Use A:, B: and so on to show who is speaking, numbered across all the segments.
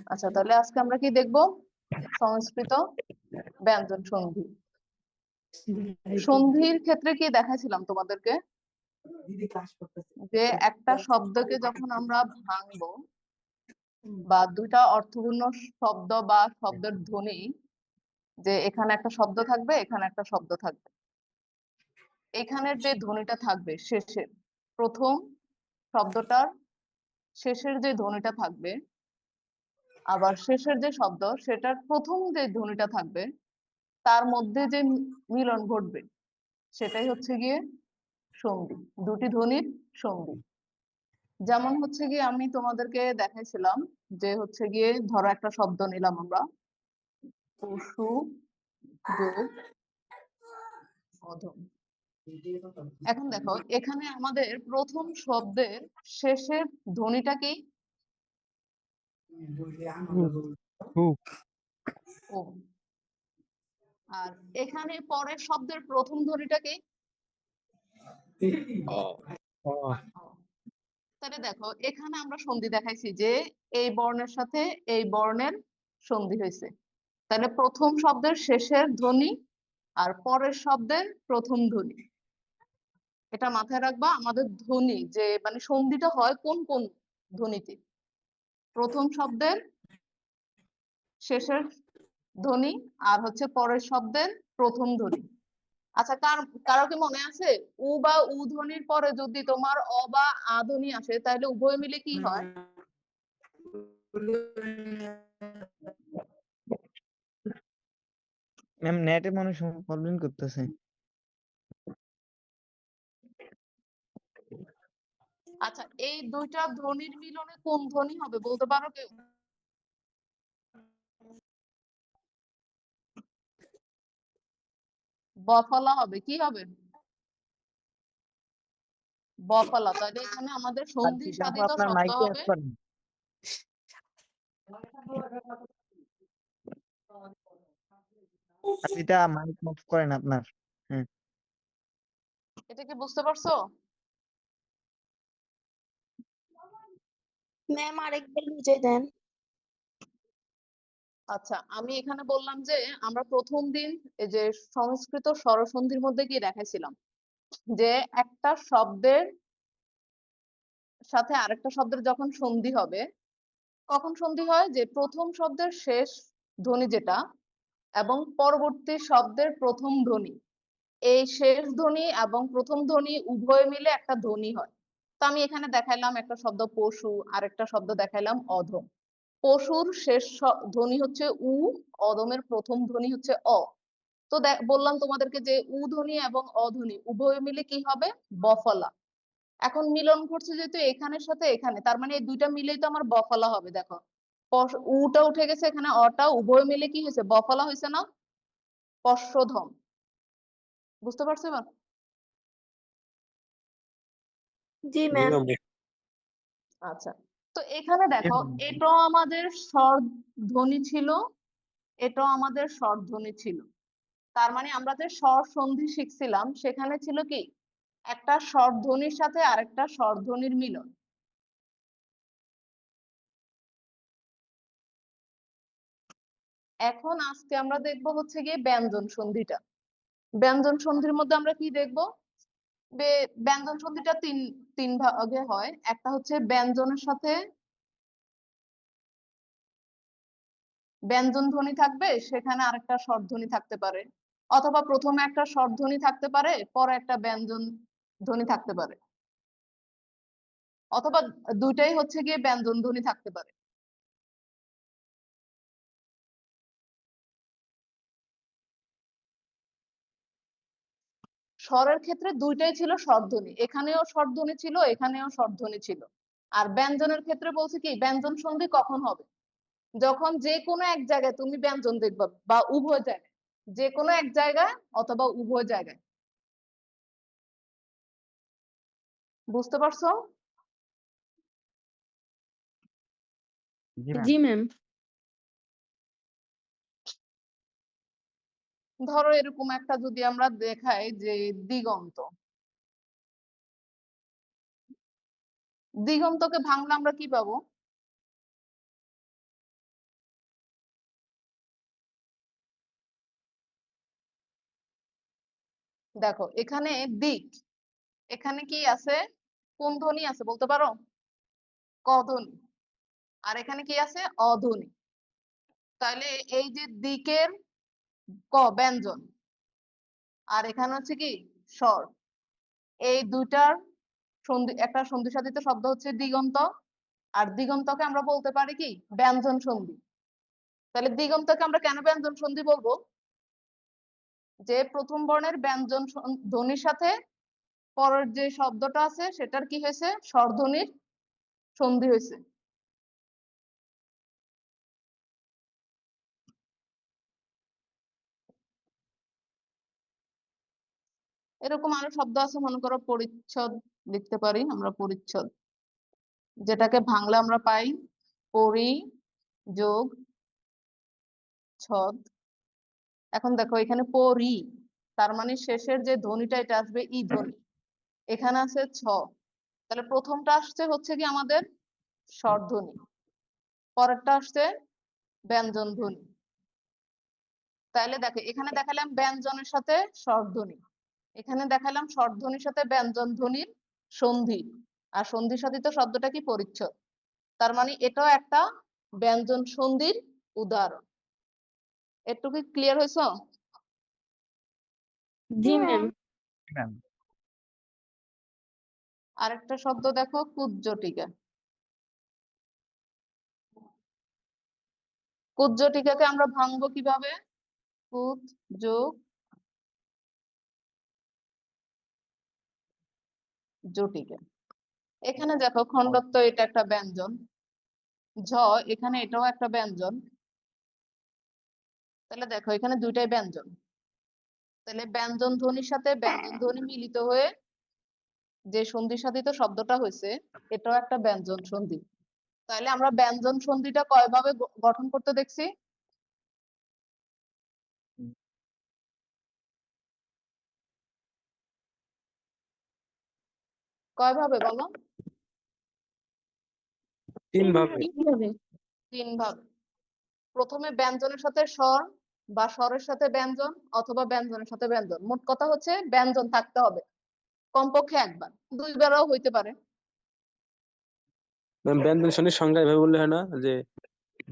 A: আচ্ছা, তাহলে আজকে আমরা কি দেখব? সংস্কৃত ব্যঞ্জন সন্ধি। সন্ধির ক্ষেত্রে কি দেখাছিলাম তোমাদেরকে, যে একটা শব্দকে যখন আমরা ভাঙবো বা দুইটা অর্থপূর্ণ শব্দ বা শব্দের ধ্বনি, যে এখানে একটা শব্দ থাকবে, এখানে একটা শব্দ থাকবে, এখানের যে ধ্বনিটা থাকবে শেষের, প্রথম শব্দটার শেষের যে ধ্বনিটা থাকবে, আবার শেষের যে শব্দ সেটার প্রথম যে ধ্বনিটা থাকবে, তার মধ্যে যে মিলন ঘটবে, সেটাই হচ্ছে গিয়ে সন্ধি। দুটি ধ্বনির সন্ধি। যেমন হচ্ছে গিয়ে আমি তোমাদেরকে দেখাইছিলাম, যে হচ্ছে গিয়ে ধরো একটা শব্দ নিলাম আমরা, পশু যোগ অধম। এখন দেখো, এখানে আমাদের প্রথম শব্দের শেষের ধ্বনিটা কি? ও। আর এখানে পরের শব্দের প্রথম ধ্বনিটা কি? তাহলে দেখো, এখানে আমরা সন্ধি দেখাইছি যে এই বর্ণের সাথে এই বর্ণের সন্ধি হয়েছে। তাহলে প্রথম শব্দের শেষের ধ্বনি আর পরের শব্দের প্রথম ধ্বনি, এটা মাথায় রাখবা। আমাদের ধ্বনি যে মানে সন্ধিটা হয় কোন কোন ধ্বনিতে? প্রথম শব্দের শেষের ধ্বনি আর হচ্ছে পরের শব্দের প্রথম ধ্বনি। আচ্ছা, কারো কি মনে আছে, উ বা উ ধ্বনির পরে যদি তোমার অ বা আ ধ্বনি আসে, তাহলে উভয় মিলে কি হয়?
B: ম্যাম নেটে মনে হয় প্রবলেম করতেছে।
A: আচ্ছা, এই দুইটা ধ্বনির মিলনে কোন ধ্বনি হবে বলতে পারো কেউ? বফলা হবে। কি হবে? বফলা। তাহলে এখানে আমাদের
B: আর
A: সন্ধি
B: দিদি আপু
A: সাধিত
B: আপনার
A: শব্দ
B: মাইকে অফ
A: হবে
B: করেন। এটা মাইক অফ করেন আপনার। হ্যাঁ।
A: এটা কি বুঝতে পারছো?
C: ম্যাম আরেকবার বুঝিয়ে দেন।
A: আচ্ছা, আমি এখানে বললাম যে আমরা প্রথম দিন এই যে সংস্কৃত স্বরসন্ধির মধ্যে কি দেখাইছিলাম, যে একটা শব্দের সাথে আরেকটা শব্দের যখন সন্ধি হবে, কখন সন্ধি হয়? যে প্রথম শব্দের শেষ ধ্বনি যেটা এবং পরবর্তী শব্দের প্রথম ধ্বনি, এই শেষ ধ্বনি এবং প্রথম ধ্বনি উভয় মিলে একটা ধ্বনি হয়। তো আমি এখানে দেখাইলাম একটা শব্দ পশু, আরেকটা শব্দ দেখাইলাম অধম। পশুর শেষ ধ্বনি হচ্ছে উ, অধমের প্রথম ধ্বনি হচ্ছে অ। তো বললাম তোমাদেরকে যে উ ধ্বনি এবং অধ্বনি উভয় মিলে কি হবে? বফলা। এখন মিলন ঘটছে যেহেতু এখানের সাথে এখানে, তার মানে এই দুইটা মিলেই তো আমার বফলা হবে। দেখো, উটা উঠে গেছে, এখানে অটা, উভয় মিলে কি হয়েছে? বফলা হয়েছে না? পশ্চধম। বুঝতে পারছো এবার?
C: জি ম্যাম।
A: আচ্ছা, তো এখানে দেখো, এটাও আমাদের স্বর ধ্বনি ছিল, এটাও আমাদের স্বর ধ্বনি ছিল। তার মানে আমরা যে স্বর সন্ধি শিখছিলাম, সেখানে ছিল কি? একটা স্বর ধ্বনির সাথে আরেকটা স্বর ধ্বনির মিলন। এখন আজকে আমরা দেখবো হচ্ছে গিয়ে ব্যঞ্জন সন্ধিটা। ব্যঞ্জন সন্ধির মধ্যে আমরা কি দেখবো? ব্যঞ্জন সন্ধিটা তিন তিন ভাগে হয়। একটা হচ্ছে ব্যঞ্জনের সাথে ব্যঞ্জন ধ্বনি থাকবে, সেখানে আরেকটা স্বরধ্বনি থাকতে পারে, অথবা প্রথমে একটা স্বরধ্বনি থাকতে পারে, পরে একটা ব্যঞ্জন ধ্বনি থাকতে পারে, অথবা দুইটাই হচ্ছে গিয়ে ব্যঞ্জন ধ্বনি থাকতে পারে। স্বরের ক্ষেত্রে দুইটাই ছিল স্বরধ্বনি, এখানেও স্বরধ্বনি ছিল, এখানেও স্বরধ্বনি ছিল। আর ব্যঞ্জনের ক্ষেত্রে বলছে কি, ব্যঞ্জন সন্ধি কখন হবে? যখন যে কোনো এক জায়গায় তুমি ব্যঞ্জন দেখবা, বা উভয় জায়গায়, যে কোনো এক জায়গায় অথবা উভয় জায়গায়। বুঝতে পারছো?
C: জি ম্যাম।
A: ধরো এরকম একটা যদি আমরা দেখাই, যে দিগন্ত। দিগন্তকে ভাঙলে আমরা কি পাবো? দেখো এখানে দিক, এখানে কি আছে, কোন ধ্বনি আছে বলতে পারো? ক ধ্বনি। আর এখানে কি আছে? অধ্বনি। তাহলে এই যে দিকের ক ব্যঞ্জন, আর এখানে হচ্ছে কি স্বর, এই দুইটার সন্ধি, একটা সন্ধি সাধিত শব্দ হচ্ছে দিগন্ত, আর দিগন্তকে আমরা বলতে পারি কি ব্যঞ্জন সন্ধি। তাহলে দিগন্তকে আমরা কেন ব্যঞ্জন সন্ধি বলবো? যে প্রথম বর্ণের ব্যঞ্জন ধ্বনির সাথে পরের যে শব্দটা আছে সেটার কি হয়েছে, স্বরধ্বনির সন্ধি হয়েছে। এরকম আরো শব্দ আছে, মনে করো পরিচ্ছদ লিখতে পারি আমরা, পরিচ্ছদ, যেটাকে ভাঙলে আমরা পাই পরি যোগ ছদ। এখন দেখো এখানে পরি, তার মানে শেষের যে ধ্বনিটা এটা আসবে ই ধ্বনি, এখানে আছে ছ, তাহলে প্রথমটা আসছে হচ্ছে কি আমাদের স্বরধ্বনি, পরেরটা আসছে ব্যঞ্জন ধ্বনি। তাইলে দেখো এখানে দেখালাম ব্যঞ্জনের সাথে স্বরধ্বনি, এখানে দেখালাম স্বরধ্বনির সাথে ব্যঞ্জন ধ্বনির সন্ধি, আর সন্ধি সাধিত শব্দটা কি পরিচ্ছদ, তার মানে এটাও একটা ব্যঞ্জন সন্ধির উদাহরণ। একটু কি ক্লিয়ার হয়েছে?
C: জি ম্যাম।
B: ম্যাম
A: আরেকটা শব্দ দেখো কুজ্জটিকা। কুজ্জটিকাকে আমরা ভাঙবো কিভাবে? কুজ যোগ জটিকা। এখানে দেখো খণ্ডত্ব, এটা একটা ব্যঞ্জন, ঝ এখানে এটাও একটা ব্যঞ্জন, তাহলে দেখো এখানে দুইটাই ব্যঞ্জন, তাহলে ব্যঞ্জন ধ্বনির সাথে ব্যঞ্জন ধ্বনি মিলিত হয়ে যে সন্ধি সাধিত শব্দটা হয়েছে এটাও একটা ব্যঞ্জন সন্ধি। তাহলে আমরা ব্যঞ্জন সন্ধিটা কয় ভাবে গঠন করতে দেখছি? কয় ভাবে বলো?
D: তিন ভাবে।
A: তিন ভাবে। প্রথমে ব্যঞ্জনের সাথে স্বর বা স্বরের সাথে ব্যঞ্জন অথবা ব্যঞ্জনের সাথে ব্যঞ্জন, মোট কথা হচ্ছে ব্যঞ্জন থাকতে হবে কমপক্ষে একবার, দুইবারও হইতে পারে।
D: ব্যঞ্জন সন্ধির সংজ্ঞা এভাবে বললে হয় না যে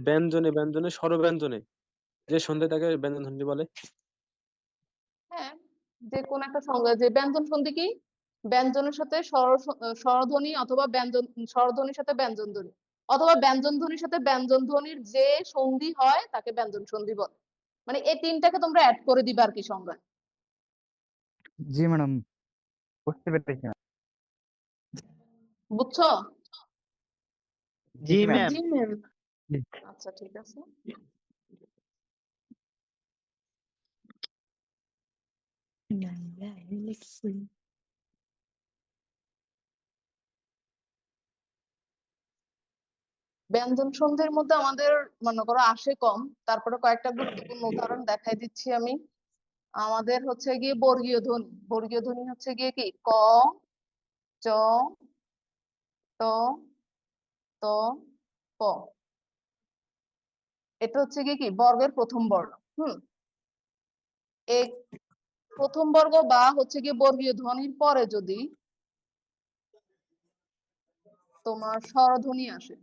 D: ব্যঞ্জনে ব্যঞ্জনে স্বরব্যঞ্জনে যে সন্ধি তাকে ব্যঞ্জন সন্ধি বলে?
A: হ্যাঁ, যে কোন একটা সংজ্ঞা, যে ব্যঞ্জন সন্ধি কি ব্যঞ্জনের সাথে স্বরধ্বনি অথবা ব্যঞ্জন, স্বরধ্বনির সাথে ব্যঞ্জন ধ্বনি অথবা ব্যঞ্জন ধ্বনির সাথে ব্যঞ্জন ধ্বনির যে সন্ধি হয় তাকে ব্যঞ্জন সন্ধি বলে। মানে এই তিনটাকে তোমরা অ্যাড করে দিবা আর কি সংজ্ঞা।
B: জি ম্যাডাম, বুঝতে পেরেছি।
A: বুঝছো?
B: জি ম্যাম।
C: জি ম্যাম।
A: আচ্ছা ঠিক আছে। ব্যঞ্জন সন্ধির মধ্যে আমাদের মনে করো আসে কম, তারপরে কয়েকটা গুরুত্বপূর্ণ উদাহরণ দেখাই দিচ্ছি আমি। আমাদের হচ্ছে গিয়ে বর্গীয় ধ্বনি, বর্গীয় ধ্বনি হচ্ছে গিয়ে কি ক, চ, ট, ত, প। এটা হচ্ছে গিয়ে কি বর্গের প্রথম বর্ণ। এই প্রথম বর্গ বা হচ্ছে গিয়ে বর্গীয় ধ্বনির পরে যদি তোমার স্বরধ্বনি আসে,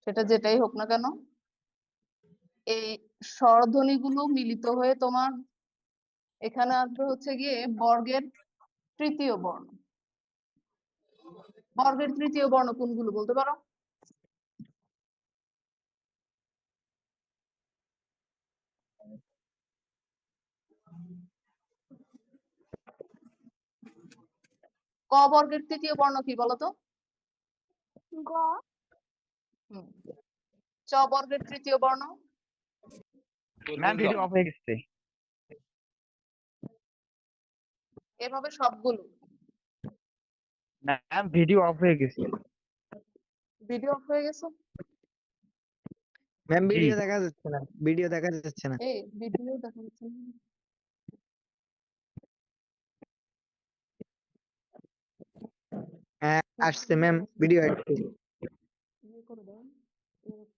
A: সেটা যেটাই হোক না কেন, এই স্বরধ্বনি গুলো মিলিত হয়ে তোমার এখানে আসবে হচ্ছে গিয়ে বর্গের তৃতীয় বর্ণ। বর্গের তৃতীয় বর্ণ কোনগুলো বলতে পারো? ক বর্গের তৃতীয় বর্ণ কি বলতো?
C: গ।
A: হুম। চ বর্গের তৃতীয় বর্ণ?
B: ম্যাম ভিডিও অফ হয়ে গেছে।
A: এভাবে সবগুলো।
B: ম্যাম ভিডিও অফ হয়ে গেছে।
A: ভিডিও অফ হয়ে গেছে?
B: ম্যাম জি। ভিডিও দেখা যাচ্ছে না, ভিডিও দেখা যাচ্ছে না।
A: এই ভিডিও দেখা যাচ্ছে না।
B: হ্যাঁ আসছে ম্যাম, ভিডিও আসছে।
A: ইয়ে করে দাও,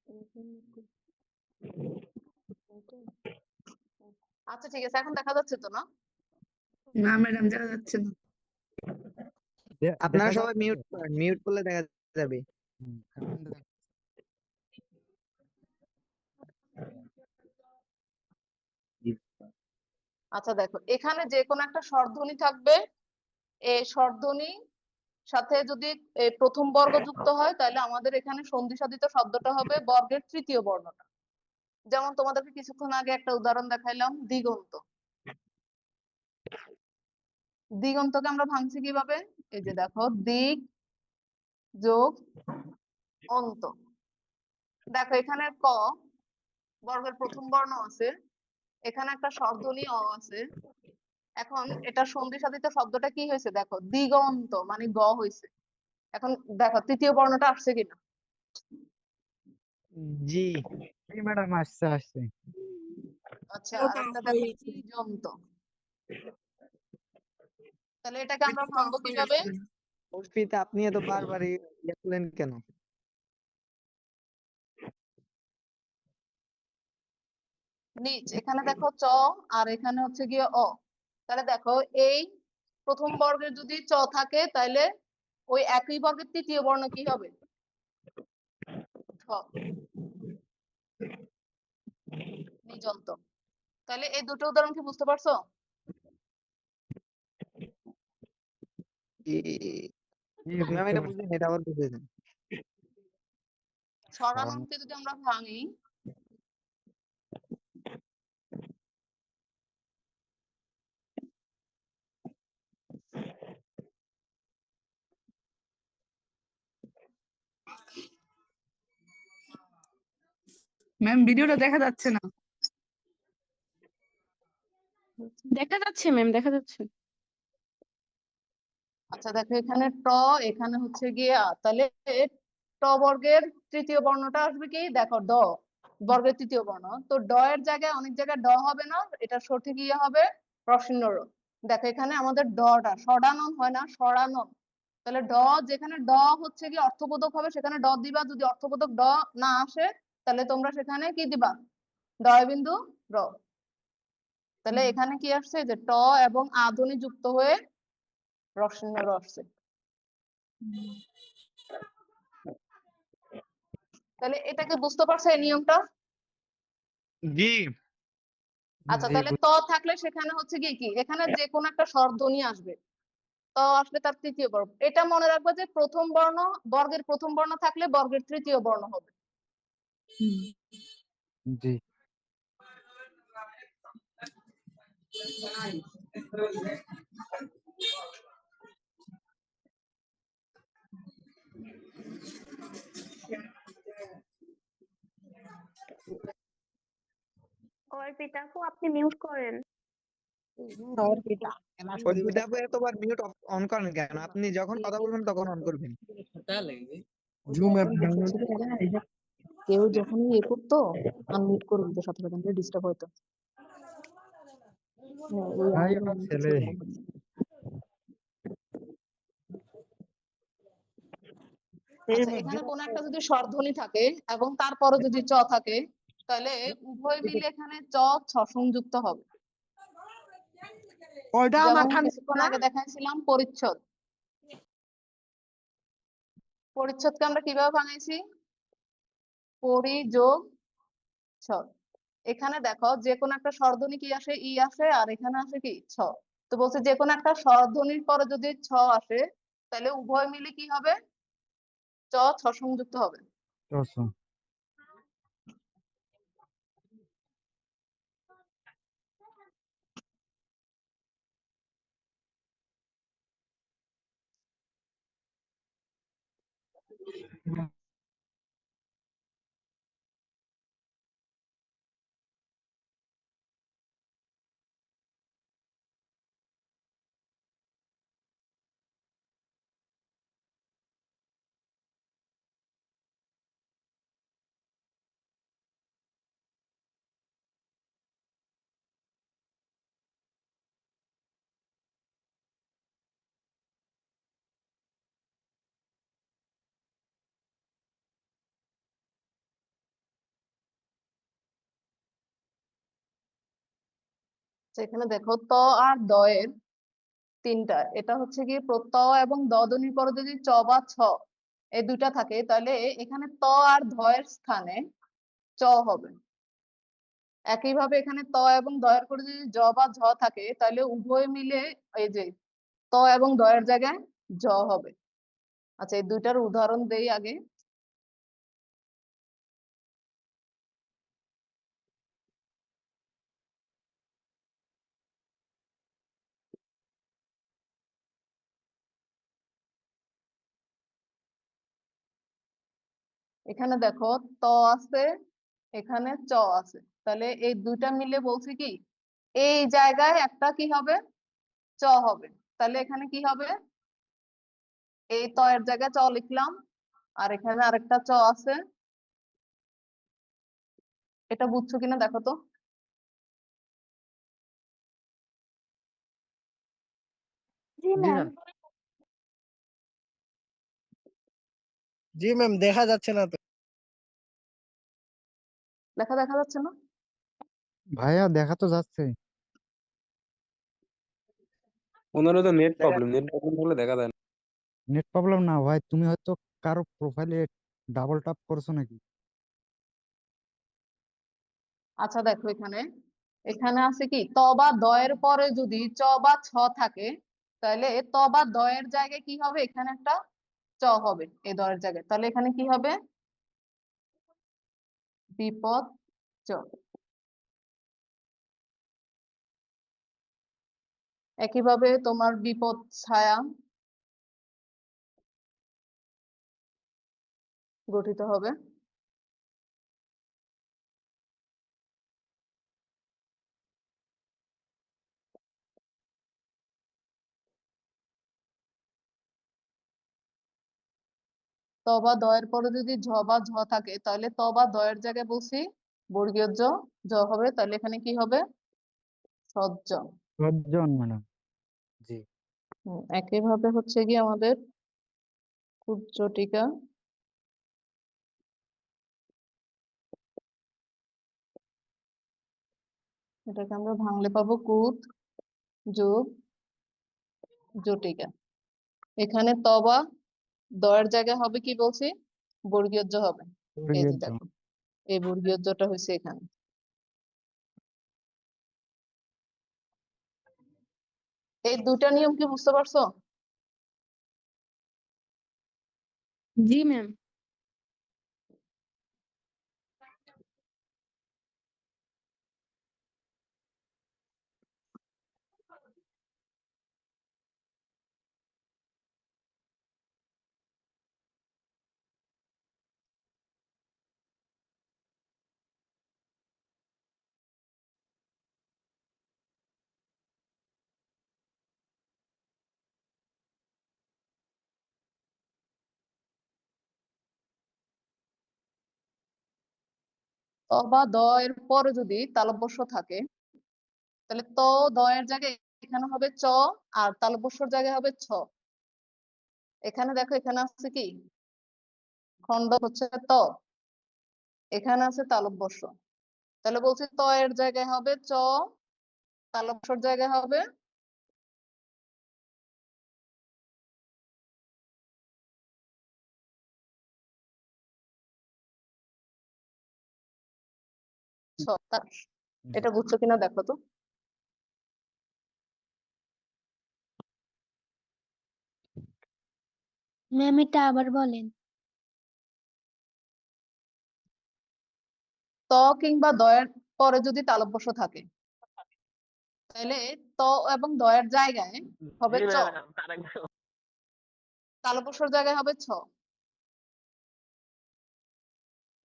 A: এরকম করে। ওকে, ওকে। আচ্ছা ঠিক আছে, এখন দেখা যাচ্ছে তো না?
C: না ম্যাডাম দেখা যাচ্ছে না।
B: আপনারা সবাই মিউট করেন, মিউট করলে দেখা যাবে।
A: আচ্ছা দেখো, এখানে যে কোনো একটা স্বরধ্বনি থাকবে, এই স্বরধ্বনি সাথে যদি এই প্রথম বর্গ যুক্ত হয় তাহলে আমাদের এখানে সন্ধি সাধিত শব্দটা হবে বর্গের তৃতীয় বর্ণটা। যেমন তোমাদেরকে কিছুক্ষণ আগে একটা উদাহরণ দেখাইলাম, দিগন্ত। দিগন্তকে আমরা ভাঙছি কিভাবে? এই যে দেখো, দিক যোগ অন্ত। দেখো এখানে ক বর্গের প্রথম বর্ণ আছে, এখানে একটা স্বরধ্বনি অ আছে। এখন এটা সন্ধি সাধিত শব্দটা কি হয়েছে দেখো, দিগন্ত মানে গ হয়েছে। এখন দেখো তৃতীয় বর্ণটা আসছে কিনা।
B: জি ম্যাডাম, আসছে আসছে।
A: আচ্ছা, আর একটা দেখো তিজন্ত। তাহলে এটাকে আমরা ভাঙবো কিভাবে?
B: অর্পিতা, আপনি এত বারবার ইয়ে করলেন কেন?
A: নিচ এখানে দেখো চ, আর এখানে হচ্ছে গিয়ে অ। তাহলে দেখো এই প্রথম বর্গের যদি চ থাকে তাহলে ওই একই বর্গের তৃতীয় বর্ণ কি হবে? ঠ। নিজন্ত। তাহলে এই দুটো উদাহরণ কি বুঝতে পারছো?
B: ম্যাম এটা বুঝিনি, এটা আবার বুঝিয়ে দেন।
A: ছড়াননকে যদি আমরা ভাঙি,
C: ম্যাম ভিডিওটা দেখা যাচ্ছে না।
E: দেখা যাচ্ছে ম্যাম, দেখা যাচ্ছে।
A: আচ্ছা দেখো এখানে ট, এখানে হচ্ছে গিয়ে আ, তাহলে ট বর্গের তৃতীয় বর্ণটা আসবে কি দেখো, ড বর্গের তৃতীয় বর্ণ। তো ড এর জায়গায় অনেক জায়গায় ড হবে না, এটা সঠিক ইয়ে হবে রসিন্ন র। দেখো এখানে আমাদের ডটা ষড়ানন হয় না, সরানন। তাহলে ড, যেখানে ড হচ্ছে কি অর্থবোধক হবে সেখানে ড দিবা, যদি অর্থবোধক ড না আসে তাহলে তোমরা সেখানে কি দিবা, ডয় বিন্দু র। তাহলে এখানে কি আসছে যে ট এবং আ ধ্বনি যুক্ত হয়ে রসিন্ন র আসছে। তাহলে এটাকে বুঝতে পারছো এই নিয়মটা?
B: জি
A: আচ্ছা তাহলে ত থাকলে সেখানে হচ্ছে কি কি, এখানে যে কোনো একটা স্বরধ্বনি আসবে, ত আসলে তার তৃতীয় বর্ণ। এটা মনে রাখবে যে প্রথম বর্ণ, বর্গের প্রথম বর্ণ থাকলে বর্গের তৃতীয় বর্ণ হবে।
B: জি।
E: অর্পিতা আপু আপনি মিউট করেন।
B: অর্পিতা আপু এতবার মিউট অন করেন কেন? আপনি যখন কথা বলবেন তখন অন করবেন। জুম অ্যাপ
A: কেউ যখন ইয়ে করতো আনমিউট করে দিত সাথে সাথে, ডিস্টার্ব হতো। হ্যাঁ, ওই
B: ভাই
A: আমাদের
B: আমার
A: অনেক
B: ছেলে।
A: ছেলেরা হচ্ছে। আচ্ছা এখানে কোন একটা যদি স্বরধ্বনি থাকে এবং তারপরে যদি চ থাকে তাহলে উভয় মিলে এখানে চ ছ সংযুক্ত হবে। যেমন কিছুক্ষণ আগে দেখাইছিলাম পরিচ্ছদ। পরিচ্ছদকে আমরা কিভাবে ভাঙাইছি? পরি যোগ ছদ। এখানে দেখো যে কোনো একটা স্বরধ্বনি কি আসে, ই আসে, আর এখানে আসে কি ছ। তো বলছে যে কোনো একটা স্বরধ্বনির পরে যদি ছ আসে তাহলে উভয় মিলে কি হবে, চ ছ সংযুক্ত হবে। তো এখানে দেখো ত আর দ এর তিনটা, এটা হচ্ছে কি ত এবং দ ধ্বনির পরে যদি চ বা ছ এই দুইটা থাকে তাহলে এখানে ত আর ধ এর স্থানে চ হবে। একইভাবে এখানে ত এবং দ এর পরে যদি জ বা ঝ থাকে তাহলে উভয় মিলে এই যে ত এবং দ এর জায়গায় জ হবে। আচ্ছা, এই দুইটার উদাহরণ দেই আগে। এখানে দেখো ত আছে, এখানে চ আছে, তাহলে এই দুইটা মিলে বলছে কি এই জায়গায় একটা কি হবে, চ হবে। তাহলে এখানে কি হবে, এই ত এর জায়গায় চ লিখলাম, আর এখানে আরেকটা চ আছে। এটা বুঝছো কিনা দেখো তো।
E: জি
B: জি
E: ম্যাম।
B: ম্যাম। জি ম্যাম, দেখা যাচ্ছে না তো।
A: দেখা যাচ্ছে না।
B: ভাইয়া দেখা তো যাচ্ছে।
D: ওনারও তো নেট
B: দেখা
D: প্রবলেম, নেট প্রবলেম হলে দেখা যায় না।
B: নেট প্রবলেম না ভাই, তুমি হয়তো কারো প্রোফাইলে ডাবল ট্যাপ করছো নাকি?
A: আচ্ছা দেখো এখানে, এখানে আছে কি ত বা দ এর পরে যদি চ বা ছ থাকে তাহলে ত বা দ এর জায়গায় কি হবে, এখানে একটা চ হবে এই দ এর জায়গায়, তাহলে এখানে কি হবে, বিপদ চ। একইভাবে তোমার বিপদ ছায়া গঠিত হবে। ত বা দ এর পরে যদি ঝ বা ঝ থাকে তাহলে ত বা দ এর জায়গায় বলছি বর্গীয় জ, জ হবে, তাহলে এখানে কি হবে, সজ্জ।
B: সজ্জন ম্যাডাম। জি।
A: একইভাবে হচ্ছে কি আমাদের কুজ্জটিকা, এটাকে আমরা ভাঙলে পাবো কুত যোগ জটিকা। এখানে ত বা দ এর জায়গায় হবে কি বলছি, বর্গীয় জ হবে। এই যে দেখো এই বর্গীয় জটা হয়েছে এখানে। এই দুটা নিয়ম কি বুঝতে পারছো?
E: জি ম্যাম।
A: ত বা দ এর পরে যদি তালব্যস্য থাকে তাহলে ত দ এর জায়গায় এখানে হবে চ, আর তালব্যস্যর জায়গায় হবে ছ। এখানে দেখো এখানে আছে কি খন্ড হচ্ছে ত, এখানে আছে তালব্যস্য, তাহলে বলছি ত এর জায়গায় হবে চ, তালব্যস্যর জায়গায় হবে ছ। এটা বুঝছো কিনা দেখো তো।
E: ম্যাম এটা আবার বলেন।
A: ত কিংবা দ এর পরে যদি তালব্যস্য থাকে তাহলে ত এবং দ এর জায়গায় হবে চ, তালব্যস্যর জায়গায় হবে ছ।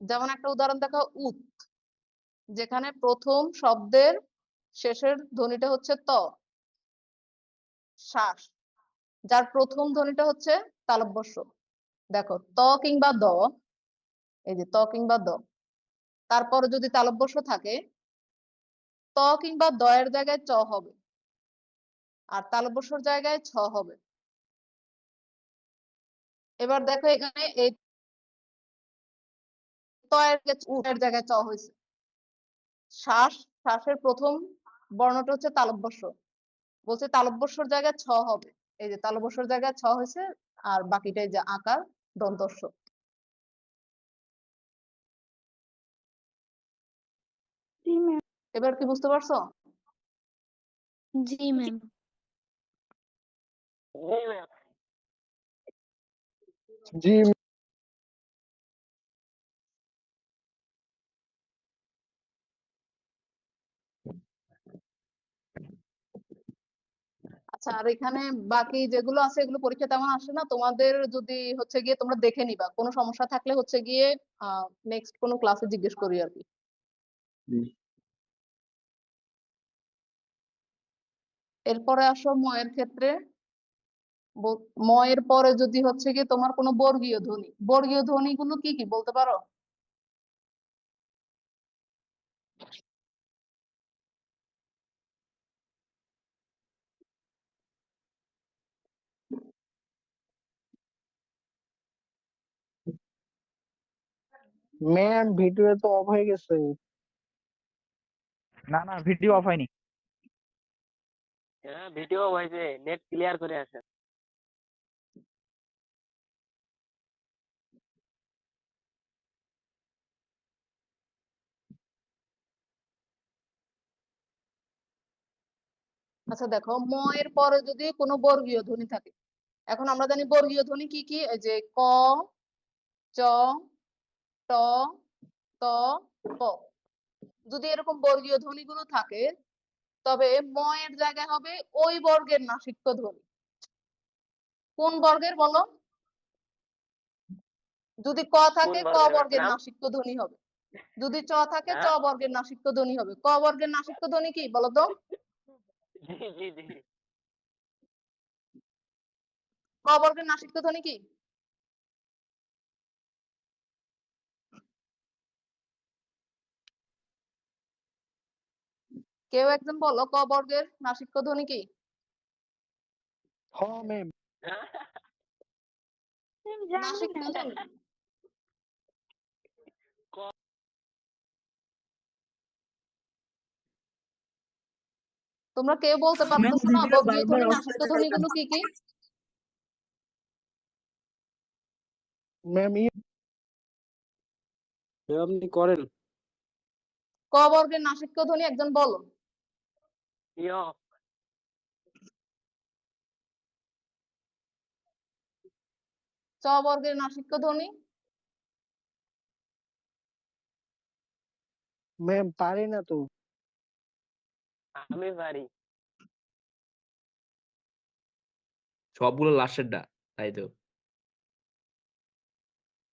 A: যেমন একটা উদাহরণ দেখো, উত, যেখানে প্রথম শব্দের শেষের ধ্বনিটা হচ্ছে ত। শ্বাস, যার প্রথম ধ্বনিটা হচ্ছে তালব্যস্য। দেখো ত কিংবা দ, এই যে ত কিংবা দ, তারপরে যদি তালব্যস্য থাকে ত কিংবা দ এর জায়গায় চ হবে, আর তালব্যস্যর জায়গায় ছ হবে। এবার দেখো এখানে এই ত এর জায়গায় চ হয়েছে। শ্বাস, শ্বাসের প্রথম বর্ণটা হচ্ছে তালব্যস্য। বলছে তালব্যস্যর জায়গায় ছ হবে। এই যে তালব্যস্যর জায়গায় ছ হয়েছে, আর বাকিটাই যে আকার দন্তস্য।
E: জি ম্যাম।
A: এবার কি বুঝতে পারছো?
E: জি ম্যাম।
B: জি
A: আচ্ছা, আর এখানে বাকি যেগুলো আছে এগুলো পরীক্ষা তেমন আসে না। তোমাদের যদি হচ্ছে গিয়ে তোমরা দেখে নিবা, কোনো সমস্যা থাকলে হচ্ছে গিয়ে নেক্সট কোনো ক্লাসে জিজ্ঞেস করি আর কি। এরপরে আসো ময়ের ক্ষেত্রে। ময়ের পরে যদি হচ্ছে গিয়ে তোমার কোনো বর্গীয় ধ্বনি, বর্গীয় ধ্বনিগুলো কি কি বলতে পারো?
B: ম্যাম, ভিডিও তো অফ হয়ে গেছে। না না, ভিডিও অফ হয়নি।
F: হ্যাঁ, ভিডিও হয়েছে, নেট ক্লিয়ার করে আসে।
A: আচ্ছা দেখো, ম এর পরে যদি কোনো বর্গীয় ধ্বনি থাকে, এখন আমরা জানি বর্গীয় ধ্বনি কি কি, এই যে ক, চ, ট, ত, প। যদি এরকম বর্গীয় ধ্বনিগুলো থাকে, তবে ম এর জায়গায় হবে ওই বর্গের নাসিক্য ধ্বনি। কোন বর্গের বলো? যদি ক থাকে ক বর্গের নাসিক্য ধ্বনি হবে, যদি চ থাকে চ
F: হ্যাঁ,
A: বর্গের নাসিক্য ধ্বনি হবে। ক বর্গের নাসিক্য ধ্বনি কি বলো তো?
F: জি জি জি।
A: ক বর্গের নাসিক্য ধ্বনি কি? কেউ একজন বলো, ক বর্গের নাসিক্য ধ্বনি কি?
B: হ ম্যাম।
E: জানি
A: নাসিক্য
E: না।
A: ধ্বনি। তোমরা কেউ বলতে
C: ম্যাম
A: পারতেছো না
C: ভিডিও
A: বর্গীয়
C: বারবার
A: ধ্বনি
C: অফ
A: নাসিক্য
C: হয়ে
A: ধ্বনি
C: যাচ্ছে।
A: গুলো কি কি?
B: ম্যাম
D: আপনি করেন।
A: ক বর্গের নাসিক্য ধ্বনি একজন বলো।
F: ইয়ো,
A: চ বর্গের নাসিক্য ধ্বনি।
B: ম্যাম পারি না তো।
F: আমি পারি।
G: সবগুলো লাস্টেরটা, তাই তো?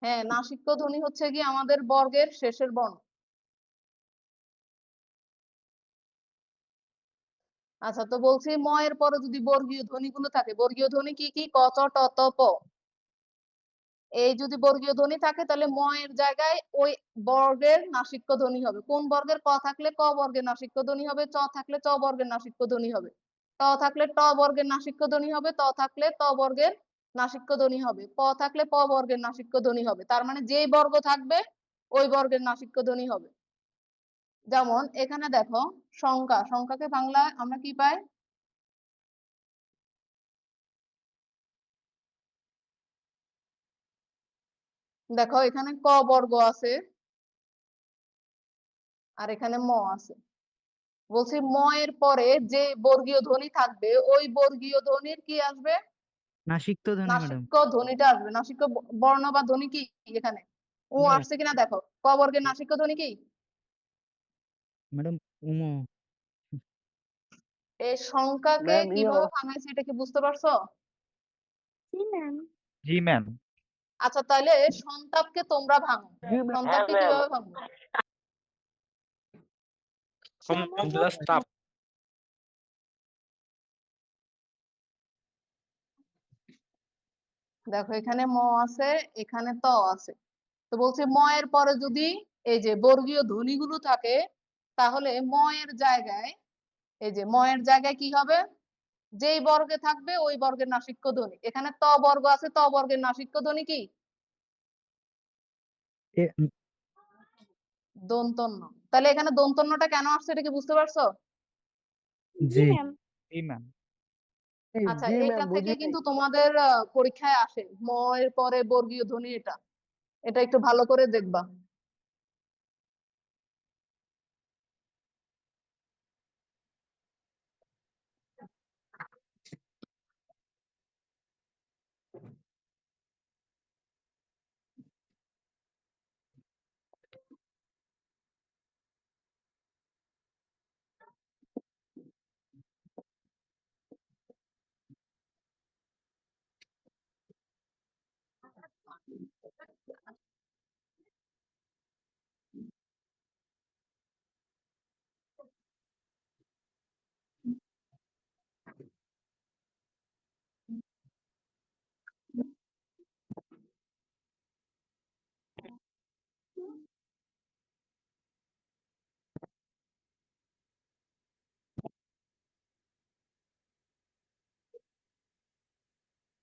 A: হ্যাঁ, নাসিক্য ধ্বনি হচ্ছে কি আমাদের বর্গের শেষের বর্ণ। আচ্ছা, তো বলছি ম এর পরে যদি বর্গীয় ধ্বনিগুলো থাকে, বর্গীয় ধ্বনি কি কি? ক, চ, ট, ত, প। এই যদি বর্গীয় ধ্বনি থাকে, তাহলে ম এর জায়গায় ওই বর্গের নাসিক্য ধ্বনি হবে। কোন বর্গের? ক থাকলে ক বর্গের নাসিক্য ধ্বনি হবে, চ থাকলে চ বর্গের নাসিক্য ধ্বনি হবে, ট থাকলে ট বর্গের নাসিক্য ধ্বনি হবে, ত থাকলে ত বর্গের নাসিক্য ধ্বনি হবে, প থাকলে প বর্গের নাসিক্য ধ্বনি হবে। তার মানে যেই বর্গ থাকবে ওই বর্গের নাসিক্য ধ্বনি হবে। যেমন এখানে দেখো, সংখ্যা, সংখ্যাকে বাংলায় আমরা কি পাই? দেখো এখানে ক বর্গ আছে, আর এখানে ম আছে। বলছি ম এর পরে যে বর্গীয় ধ্বনি থাকবে ওই বর্গীয় ধ্বনির কি আসবে?
B: নাসিক্য ধ্বনি ম্যাডাম।
A: নাসিক্য ধ্বনিটা আসবে। নাসিক্য বর্ণ বা ধ্বনি কি এখানে? ও
B: ম্যাম
A: আসছে কিনা দেখো, ক বর্গের নাসিক্য ধ্বনি কি?
B: ম্যাডাম উমো।
A: এই সংখ্যাকে
B: ম্যাম
A: কিভাবে ভাঙাইছে এটা কি বুঝতে পারছো?
E: জি ম্যাম।
B: জি ম্যাম।
A: আচ্ছা, তাহলে সন্তাপকে তোমরা ভাঙো।
F: হ্যাঁ
A: সন্তাপকে
F: ম্যাম।
A: কিভাবে ভাঙবো?
D: স্টাফ।
A: দেখো এখানে ম আছে, এখানে ত আছে। তো বলছি ম এর পরে যদি এই যে বর্গীয় ধ্বনিগুলো থাকে, তাহলে ম এর জায়গায়, এই যে ম এর জায়গায় কি হবে? যেই বর্গে থাকবে ওই বর্গের নাসিক্য ধ্বনি। এখানে ত বর্গ আছে, ত বর্গের নাসিক্য ধ্বনি কি? দন্তন্য। তাহলে এখানে দন্তন্যটা কেন আসছে এটা কি বুঝতে পারছো?
E: জি ম্যাম।
B: জি ম্যাম।
A: আচ্ছা, এটা থেকে কিন্তু তোমাদের পরীক্ষায় আসে ম এর পরে বর্গীয় ধ্বনি, এটা এটা একটু ভালো করে দেখবা।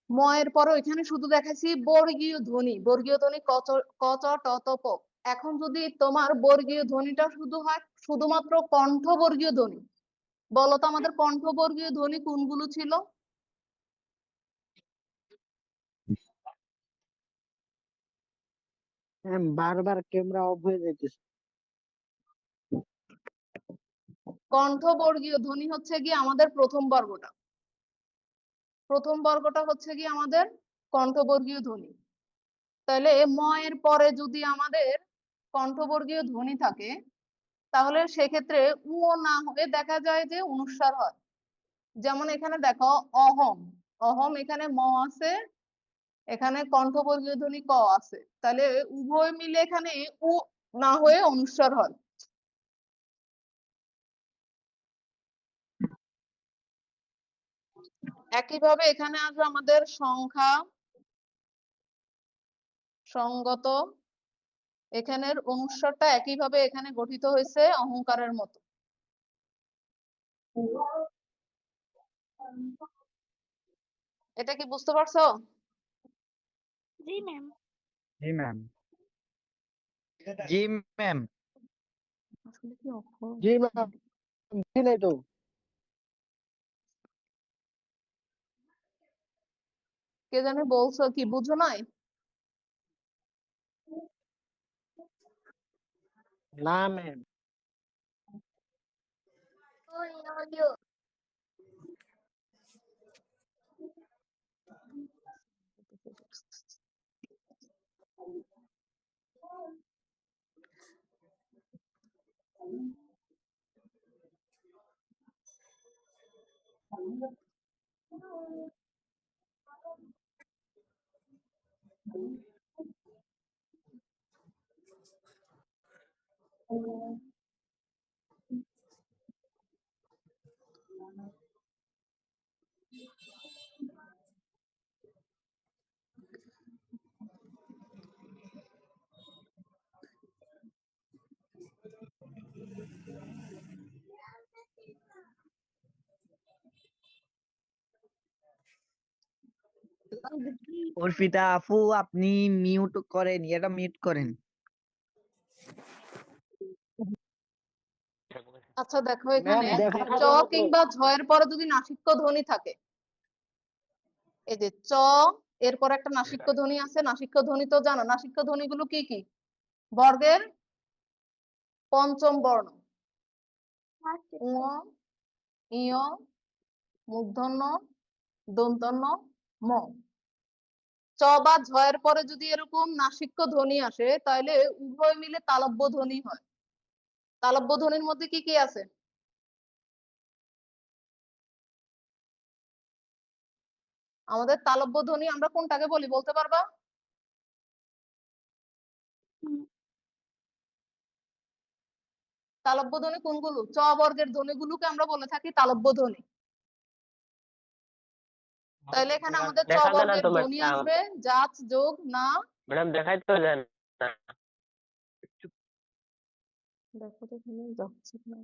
A: ম এর পরে এখানে শুধু দেখাচ্ছি বর্গীয় ধ্বনি, বর্গীয় ধ্বনি ক চ ট ত প। এখন যদি তোমার বর্গীয় ধ্বনিটা শুধু হয় শুধুমাত্র কণ্ঠ বর্গীয় ধ্বনি, বলো তো আমাদের কণ্ঠ বর্গীয় ধ্বনি কোনগুলো ছিল?
H: বারবার ক্যামেরা অফ হয়ে যাইতেছে।
A: কণ্ঠ বর্গীয় ধ্বনি হচ্ছে কি আমাদের প্রথম বর্গটা, প্রথম বর্গটা হচ্ছে কি আমাদের কণ্ঠবর্গীয় ধ্বনি। তাহলে ম এর পরে যদি আমাদের কণ্ঠবর্গীয় ধ্বনি থাকে তাহলে সেক্ষেত্রে উ না হয়ে দেখা যায় যে অনুস্বার হয়। যেমন এখানে দেখো অহম, অহম এখানে ম আছে, এখানে কণ্ঠবর্গীয় ধ্বনি ক আছে, তাহলে উভয় মিলে এখানে উ না হয়ে অনুস্বার হয়। একইভাবে এখানে আসবে আমাদের সংখ্যা, সঙ্গত, এখানের অনুস্বারটা একইভাবে এখানে গঠিত হয়েছে অহংকারের মতো। এটা কি বুঝতে পারছো?
E: জি ম্যাম।
B: জি ম্যাম। জি ম্যাম।
A: আসলে কি অক্ষর
H: জি ম্যাম, জি নাই তো।
A: কে জানে বলছো, কি বুঝো নাই?
H: না ম্যাম।
B: অর্পিতা আপু, আপনি মিউট করেন, এটা মিউট করেন।
A: আচ্ছা দেখো
H: ম্যাম
A: এখানে
H: দেখা
A: চ কিংবা ঝ এর পরে যদি নাসিক্য ধ্বনি থাকে, এই যে চ এরপর একটা নাসিক্য ধ্বনি আছে, নাসিক্য ধ্বনি তো জানো, নাসিক্য ধ্বনিগুলো কি কি? বর্গের পঞ্চম বর্ণ, উ, ইয়, মূর্ধন্য, দন্তন্য, ম। চ বা ঝ এর পরে যদি এরকম নাসিক্য ধ্বনি আসে তাহলে উভয় মিলে তালব্য ধ্বনি হয়। তালব্য ধ্বনির মধ্যে কি কি আছে? আমাদের তালব্য ধ্বনি আমরা কোনটাকে বলি বলতে পারবা? তালব্য ধ্বনি কোনগুলো? চ বর্গের ধ্বনিগুলোকে আমরা বলে থাকি তালব্য ধ্বনি। তাহলে এখানে আমাদের চ
F: দেখা যায় না
A: বর্গের
F: তো
A: ধ্বনি
F: ম্যাডাম,
A: আসবে জাত যোগ না।
F: ম্যাডাম দেখাই তো যায় না।
A: দেখো তো এখানে যাচ্ছে না।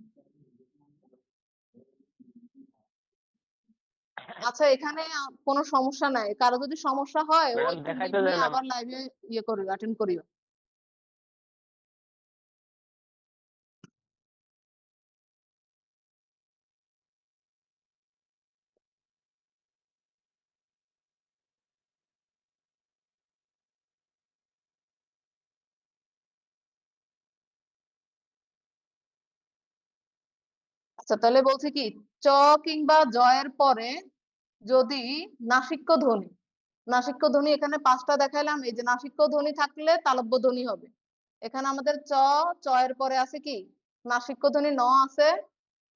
A: আচ্ছা এখানে কোনো সমস্যা নাই, কারো যদি সমস্যা হয় ও
F: ম্যাডাম
A: একটু
F: দেখাই
A: লিভ
F: তো
A: নিয়ে
F: যায় না।
A: আবার লাইভে ইয়ে করিও, অ্যাটেন্ড করিও। আচ্ছা, তাহলে বলছে কি চ কিংবা জয়ের পরে যদি নাসিক্য ধ্বনি এখানে 5টা দেখাইলাম, এই যে নাসিক্য ধ্বনি থাকলে তালব্য ধ্বনি হবে। এখানে আমাদের চ এর পরে আছে কি নাসিক্য ধ্বনি ন আছে,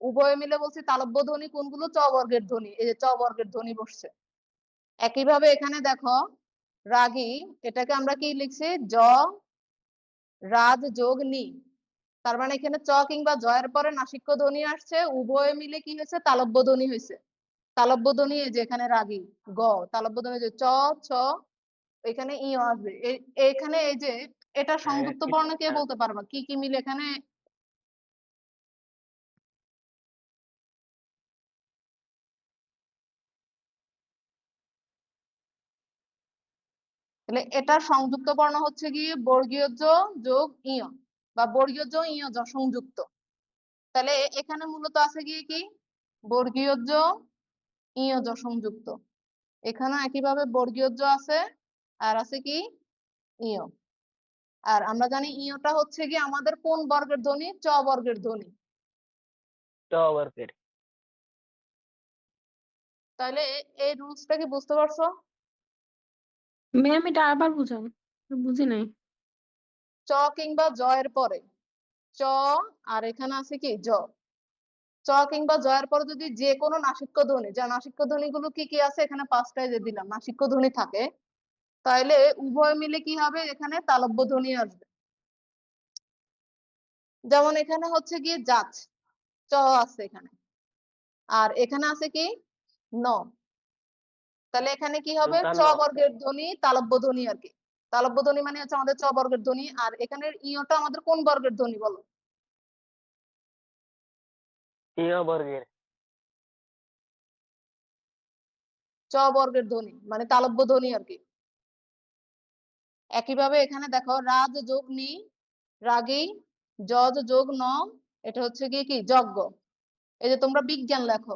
A: উভয়ে মিলে বলছি তালব্য ধ্বনি কোনগুলো, চ বর্গের ধ্বনি, এই যে চ বর্গের ধ্বনি বসছে। একইভাবে এখানে দেখো রাগী, এটাকে আমরা কি লিখছি, জ রাজ যোগ নি, তার মানে এখানে চ কিংবা জয়ের পরে নাসিক্য ধ্বনি আসছে, উভয়ে মিলে কি হয়েছে তালব্য ধ্বনি হয়েছে। তালব্য ধ্বনি এই যে এখানে রাগী গ, তালব্য ধ্বনি যে চ ছ, এখানে ই আসবে। এখানে এই যে এটা সংযুক্ত বর্ণ কে বলতে পারবা, কি কি মিলে এখানে তাহলে এটা সংযুক্ত বর্ণ হচ্ছে গিয়ে বর্গীয় জ যোগ ইয় বা বর্গীয় জ ইয় জ সংযুক্ত। তাহলে এখানে মূলত আছে গিয়ে কি বর্গীয় জ ইয় জ সংযুক্ত, এখানে একইভাবে বর্গীয় জ আছে আর আছে কি ইয়। আর আমরা জানি ইয়টা হচ্ছে কি আমাদের কোন বর্গের ধ্বনি, চ বর্গের ধ্বনি।
F: ট বর্গের।
A: তাহলে এই রুলসটা কি বুঝতে পারছো?
E: ম্যাম এটা আবার বুঝান, বুঝি নাই।
A: চ কিংবা জয়ের পরে চ আর এখানে আছে কি জ, চ কিংবা জয়ের পরে যদি যে কোনো নাসিক্য ধ্বনি, যা নাসিক্য ধ্বনি গুলো কি কি আছে এখানে 5টায় যে দিলাম নাসিক্য ধ্বনি থাকে, তাহলে উভয় মিলে কি হবে এখানে তালব্য ধ্বনি আসবে। যেমন এখানে হচ্ছে গিয়ে যাচ, চ আছে এখানে, আর এখানে আছে কি ন, তাহলে এখানে কি হবে চ
F: ন।
A: বর্গের ধ্বনি তালব্য ধ্বনি আর কি। তালব্য ধ্বনি মানে হচ্ছে আমাদের চ বর্গের ধ্বনি, আর এখানের ইয়টা আমাদের কোন বর্গের ধ্বনি বলো?
F: ইয় বর্গের।
A: চ বর্গের ধ্বনি মানে তালব্য ধ্বনি আর কি। একইভাবে এখানে দেখো রাজ যোগ নি, রাগী, যজ যোগ ন, এটা হচ্ছে গিয়ে কি যজ্ঞ। এই যে তোমরা বিজ্ঞান লেখো,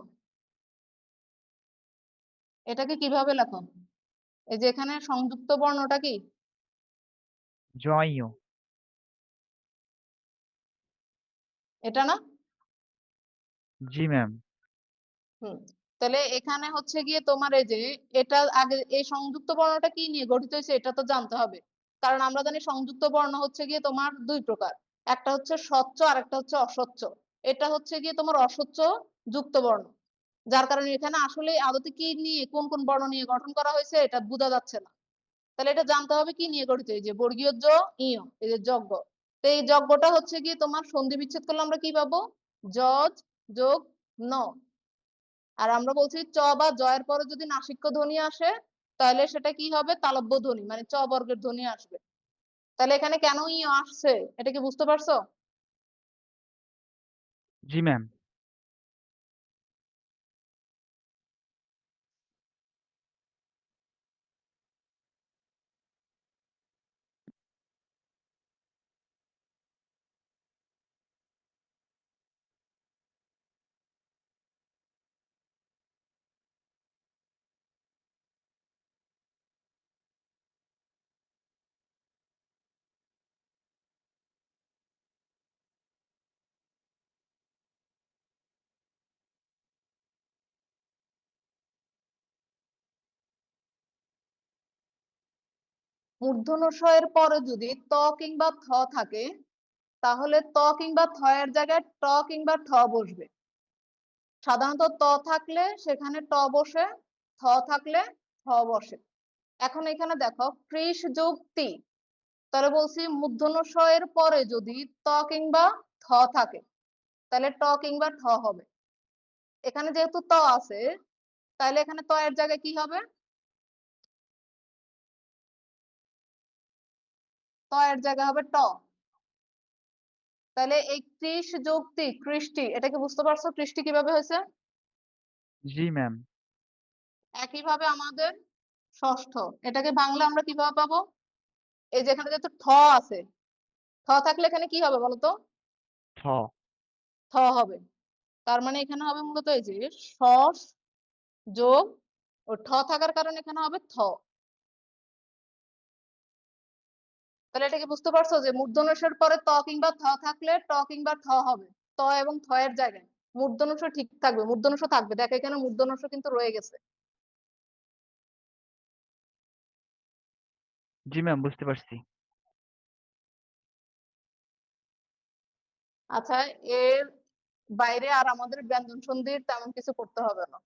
A: এটাকে কিভাবে লেখো? এই যে এখানে সংযুক্ত বর্ণটা কি
B: জয়
A: এটা না?
B: জি ম্যাম।
A: হুম, তাহলে এখানে হচ্ছে গিয়ে তোমার এই যে এটা আগে এই সংযুক্ত বর্ণটা কি নিয়ে গঠিত হয়েছে এটা তো জানতে হবে, কারণ আমরা জানি সংযুক্ত বর্ণ হচ্ছে গিয়ে তোমার 2 প্রকার, একটা হচ্ছে স্বচ্ছ আর একটা হচ্ছে অস্বচ্ছ। এটা হচ্ছে গিয়ে তোমার অস্বচ্ছ যুক্ত বর্ণ, যার কারণে এখানে আসলে আদতে কি নিয়ে কোন কোন বর্ণ নিয়ে গঠন করা হয়েছে এটা বোঝা যাচ্ছে না। তাহলে এটা জানতে হবে কি নিয়ে গঠিত, এই যে বর্গীয় জ ইয়, এই যে যজ্ঞ। তো এই যজ্ঞটা হচ্ছে গিয়ে তোমার সন্ধি বিচ্ছেদ করলে আমরা কি পাবো, যজ যোগ ন। আর আমরা বলছি চ বা জয়ের পরে যদি নাসিক্য ধ্বনি আসে তাহলে সেটা কি হবে তালব্য ধ্বনি মানে চ বর্গের ধ্বনি আসবে। তাহলে এখানে কেন ই আসছে এটা কি বুঝতে পারছো?
B: জি ম্যাম।
A: মূর্ধন্য ষ এর পরে যদি ত কিংবা থ থাকে তাহলে ত কিংবা থ এর জায়গায় ট কিংবা ঠ বসবে। সাধারণত ত থাকলে সেখানে ট বসে, থ থাকলে ঠ বসে। এখন এখানে দেখো কৃষ যোগ তি, তাহলে বলছি মূর্ধন্য ষ এর পরে যদি ত কিংবা থ থাকে তাহলে ট কিংবা ঠ হবে। এখানে যেহেতু ত আছে তাহলে এখানে ত এর জায়গায় কি হবে, ত এর জায়গায় হবে ট। তাহলে এই কৃষ যোগ তি কৃষ্টি, এটা কি বুঝতে পারছো কৃষ্টি কিভাবে হয়েছে?
B: জি ম্যাম।
A: একইভাবে আমাদের ষষ্ঠ, এটাকে বাংলা আমরা কিভাবে পাবো, এই যে এখানে যেহেতু ঠ আছে, ঠ থাকলে এখানে কি হবে বলতো,
B: থ।
A: থ হবে। তার মানে এখানে হবে মূলত এই যে ষষ যোগ ও ঠ থাকার কারণে এখানে হবে থ। তাহলে এটা কি বুঝতে পারছো যে মূর্ধন্য ষ এর পরে ত কিংবা থ থাকলে ট কিংবা ঠ হবে, ত এবং থ এর জায়গায় মূর্ধন্য ষ ঠিক থাকবে, মূর্ধন্য ষ থাকবে, দেখ এখানে মূর্ধন্য ষ কিন্তু রয়ে গেছে।
I: জি ম্যাম, বুঝতে পারছি।
A: আচ্ছা, এর বাইরে আর আমাদের ব্যঞ্জন সন্ধির তেমন কিছু করতে হবে না।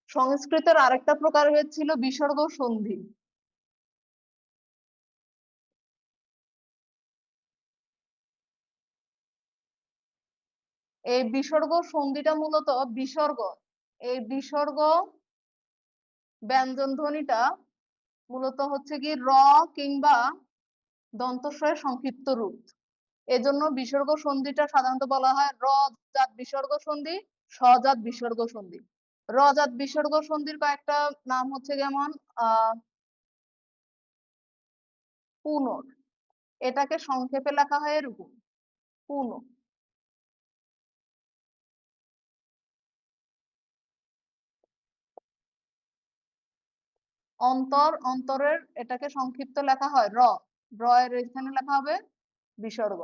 A: সংস্কৃতের আরেকটা প্রকার হয়েছিল বিসর্গ সন্ধি। এই বিসর্গ সন্ধিটা মূলত বিসর্গ, এই বিসর্গ ব্যঞ্জন ধ্বনিটা মূলত হচ্ছে কি র কিংবা দন্তস্বয়ের সংক্ষিপ্ত রূপ। এজন্য বিসর্গ সন্ধিটা সাধারণত বলা হয় র জাত বিসর্গ সন্ধি, স্বজাত বিসর্গ সন্ধি। র জাত বিসর্গ সন্ধির কয়েকটা নাম হচ্ছে যেমন পুনর, এটাকে সংক্ষেপে লেখা হয় এরকম পুন। অন্তর, অন্তরের এটাকে সংক্ষিপ্ত লেখা হয় র, র এর এখানে লেখা হবে বিসর্গ।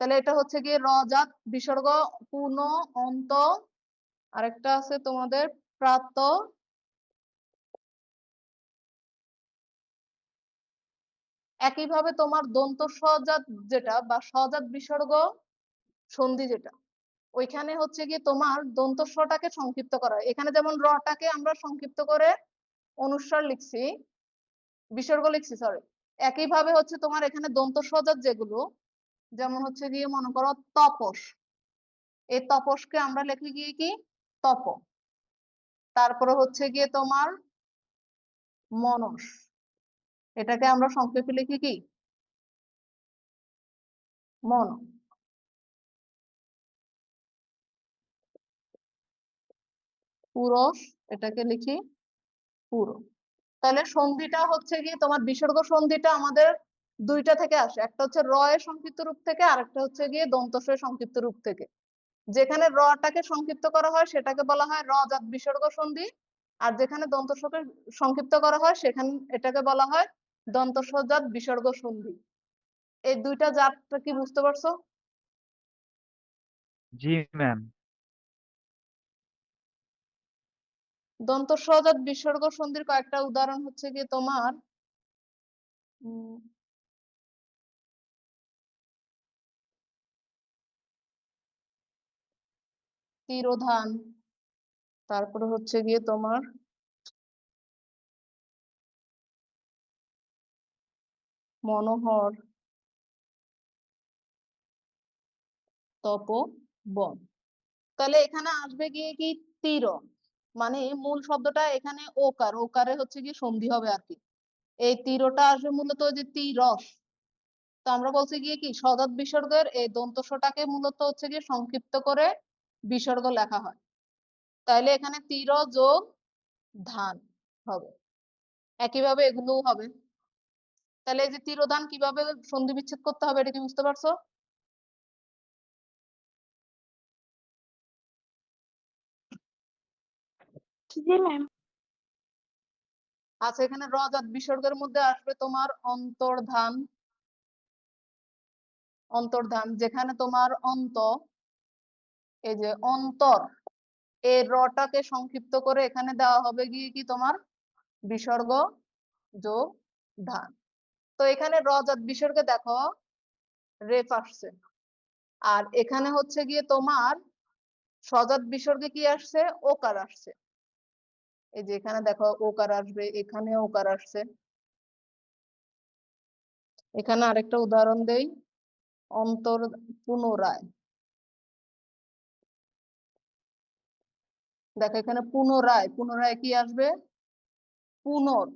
A: তাহলে এটা হচ্ছে গিয়ে র জাত বিসর্গ পুন, অন্ত, আরেকটা আছে তোমাদের প্রাত, একইভাবে তোমার দন্ত সজাত যেটা বা সজাত বিসর্গ সন্ধি যেটা, ওইখানে হচ্ছে গিয়ে তোমার দন্ত স্বটাকে সংক্ষিপ্ত করা হয়। এখানে যেমন রটাকে আমরা সংক্ষিপ্ত করে অনুস্বার লিখছি, বিসর্গ লিখছি সরি, একইভাবে হচ্ছে তোমার এখানে দন্ত সজাত যেগুলো, যেমন হচ্ছে গিয়ে মনে করো তপস, এই তপসকে আমরা লিখি গিয়ে কি তপ। তারপরে হচ্ছে গিয়ে তোমার মনস, এটাকে আমরা সংক্ষেপে লিখি কি মন। পুরস, এটাকে লিখি পুরো। তাহলে সন্ধিটা হচ্ছে গিয়ে তোমার বিসর্গ সন্ধিটা আমাদের দুইটা থেকে আসে, একটা হচ্ছে র এর সংক্ষিপ্ত রূপ থেকে, আরেকটা হচ্ছে গিয়ে দন্তস্ব এর সংক্ষিপ্ত রূপ থেকে। যেখানে রটাকে সংক্ষিপ্ত করা হয় সেটাকে বলা হয় র জাত বিসর্গ সন্ধি, আর যেখানে দন্তস্বকে সংক্ষিপ্ত করা হয় সেখানে এটাকে বলা হয় দন্তস্ব জাত বিসর্গ সন্ধি। এই দুইটা জাতটা কি বুঝতে পারছো?
I: জি ম্যাম।
A: দন্তস্ব জাত বিসর্গ সন্ধির কয়েকটা উদাহরণ হচ্ছে গিয়ে তোমার তিরোধান, তারপরে হচ্ছে গিয়ে তোমার মনোহর, তপবন। তাহলে এখানে আসবে গিয়ে কি তীর, মানে মূল শব্দটা এখানে ওকার, ওকারে হচ্ছে গিয়ে সন্ধি হবে আর কি। এই তীরটা আসবে মূলত যে তীরস। তো আমরা বলছি গিয়ে কি সজাত বিসর্গের এই দন্তস্বটাকে মূলত হচ্ছে গিয়ে সংক্ষিপ্ত করে বিসর্গ লেখা হয়। তাইলে এখানে তীর যোগ ধান হবে, একইভাবে এগুলোও হবে। তাহলে এই যে তীরধান কিভাবে সন্ধি বিচ্ছেদ করতে হবে এটা কি বুঝতে পারছো?
E: জি ম্যাম।
A: আচ্ছা, এখানে র জাত বিসর্গের মধ্যে আসবে তোমার অন্তর্ধান, অন্তর্ধান যেখানে তোমার অন্ত, এই যে অন্তর, এই রটাকে সংক্ষিপ্ত করে এখানে দেওয়া হবে গিয়ে কি তোমার বিসর্গ যোগ ধান। তো এখানে র জাত বিসর্গে দেখো রেফ আসছে, আর এখানে হচ্ছে গিয়ে তোমার সজাত বিসর্গে কি আসছে ওকার আসছে। এই যে এখানে দেখো ওকার আসবে, এখানে ওকার আসছে। এখানে আরেকটা উদাহরণ দেই, অন্তর পুনরায়, দেখো এখানে পুনরায়, পুনরায় কি আসবে পুনর।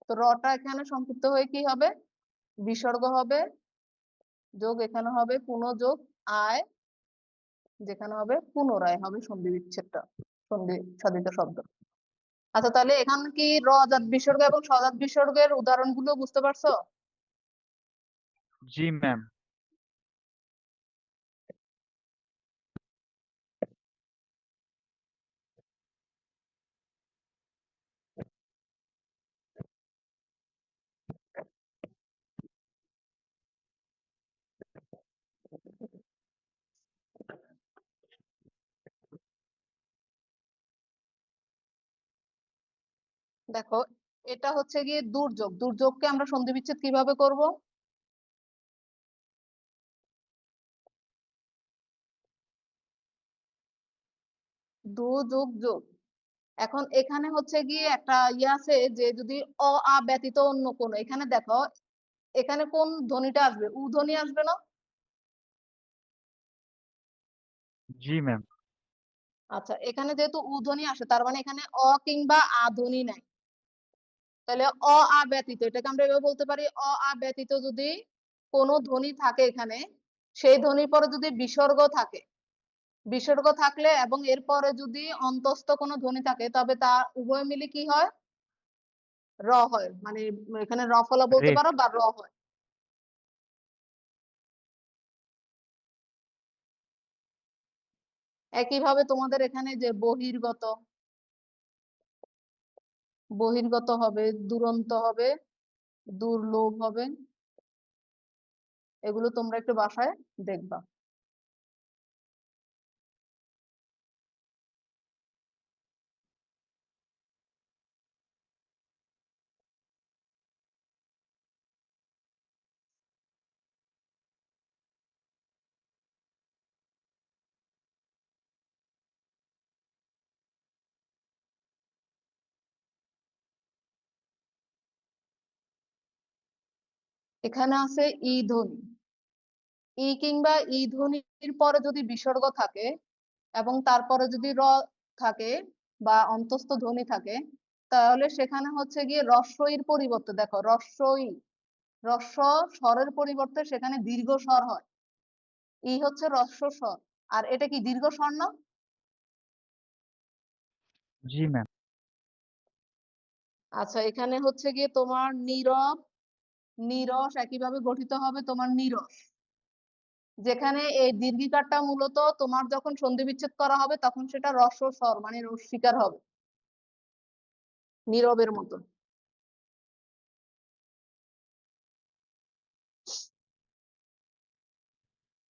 A: তো রটা এখানে সংক্ষিপ্ত হয়ে কি হবে বিসর্গ হবে, যোগ এখানে হবে পুনঃযোগ আয়, যেখানে হবে পুনরায় হবে সন্ধি বিচ্ছেদটা, সন্ধি সাধিত শব্দ। আচ্ছা, তাহলে এখানে কি র জাত বিসর্গ এবং স্বজাত বিসর্গের উদাহরণগুলো বুঝতে পারছো?
I: জি ম্যাম।
A: দেখো, এটা হচ্ছে গিয়ে দুর্যোগ। দুর্যোগকে আমরা সন্ধি বিচ্ছেদ কিভাবে করব? দু যোগ যোগ। এখন এখানে হচ্ছে গিয়ে একটা ইয়ে আছে যে যদি অ আ ব্যতীত অন্য কোনো, এখানে দেখো এখানে কোন ধ্বনিটা আসবে? উ ধ্বনি আসবে না?
I: জি ম্যাম।
A: আচ্ছা, এখানে যেহেতু উ ধ্বনি আসে তার মানে এখানে অ কিংবা আ ধ্বনি নাই। তাহলে অ আ ব্যতীত, এটাকে আমরা এভাবে বলতে পারি, অ আ ব্যতীত যদি কোনো ধ্বনি থাকে এখানে, সেই ধ্বনির পরে যদি বিসর্গ থাকে, বিসর্গ থাকলে এবং এরপরে যদি অন্তস্থ কোনো ধ্বনি থাকে তবে তা উভয় মিলে কি হয়? র হয়। মানে এখানে র ফলা বলতে
I: রেফ।
A: পারো বা র হয়। একইভাবে তোমাদের এখানে যে বহির্গত, বহির্গত হবে, দুরন্ত হবে, দুর্লভ হবে, এগুলো তোমরা একটু বাসায় দেখবা। এখানে আছে ই ধ্বনি। ই কিংবা ই ধ্বনির পরে যদি বিসর্গ থাকে এবং তারপরে যদি র থাকে বা অন্তস্থ ধ্বনি থাকে, তাহলে সেখানে হচ্ছে গিয়ে রস্বইর পরিবর্তে, দেখো রস্বই, রস্ব স্বরের পরিবর্তে সেখানে দীর্ঘ স্বর হয়। ই হচ্ছে রস্ব স্বর, আর এটা কি দীর্ঘ স্বর না?
I: জি ম্যাম।
A: আচ্ছা, এখানে হচ্ছে গিয়ে তোমার নীরব, নীরস একইভাবে গঠিত হবে তোমার নীরস, যেখানে এই দীর্ঘিকারটা মূলত তোমার যখন সন্ধি বিচ্ছেদ করা হবে তখন সেটা রস্ব স্বর মানে রস্বীকার হবে, নীরবের মতো।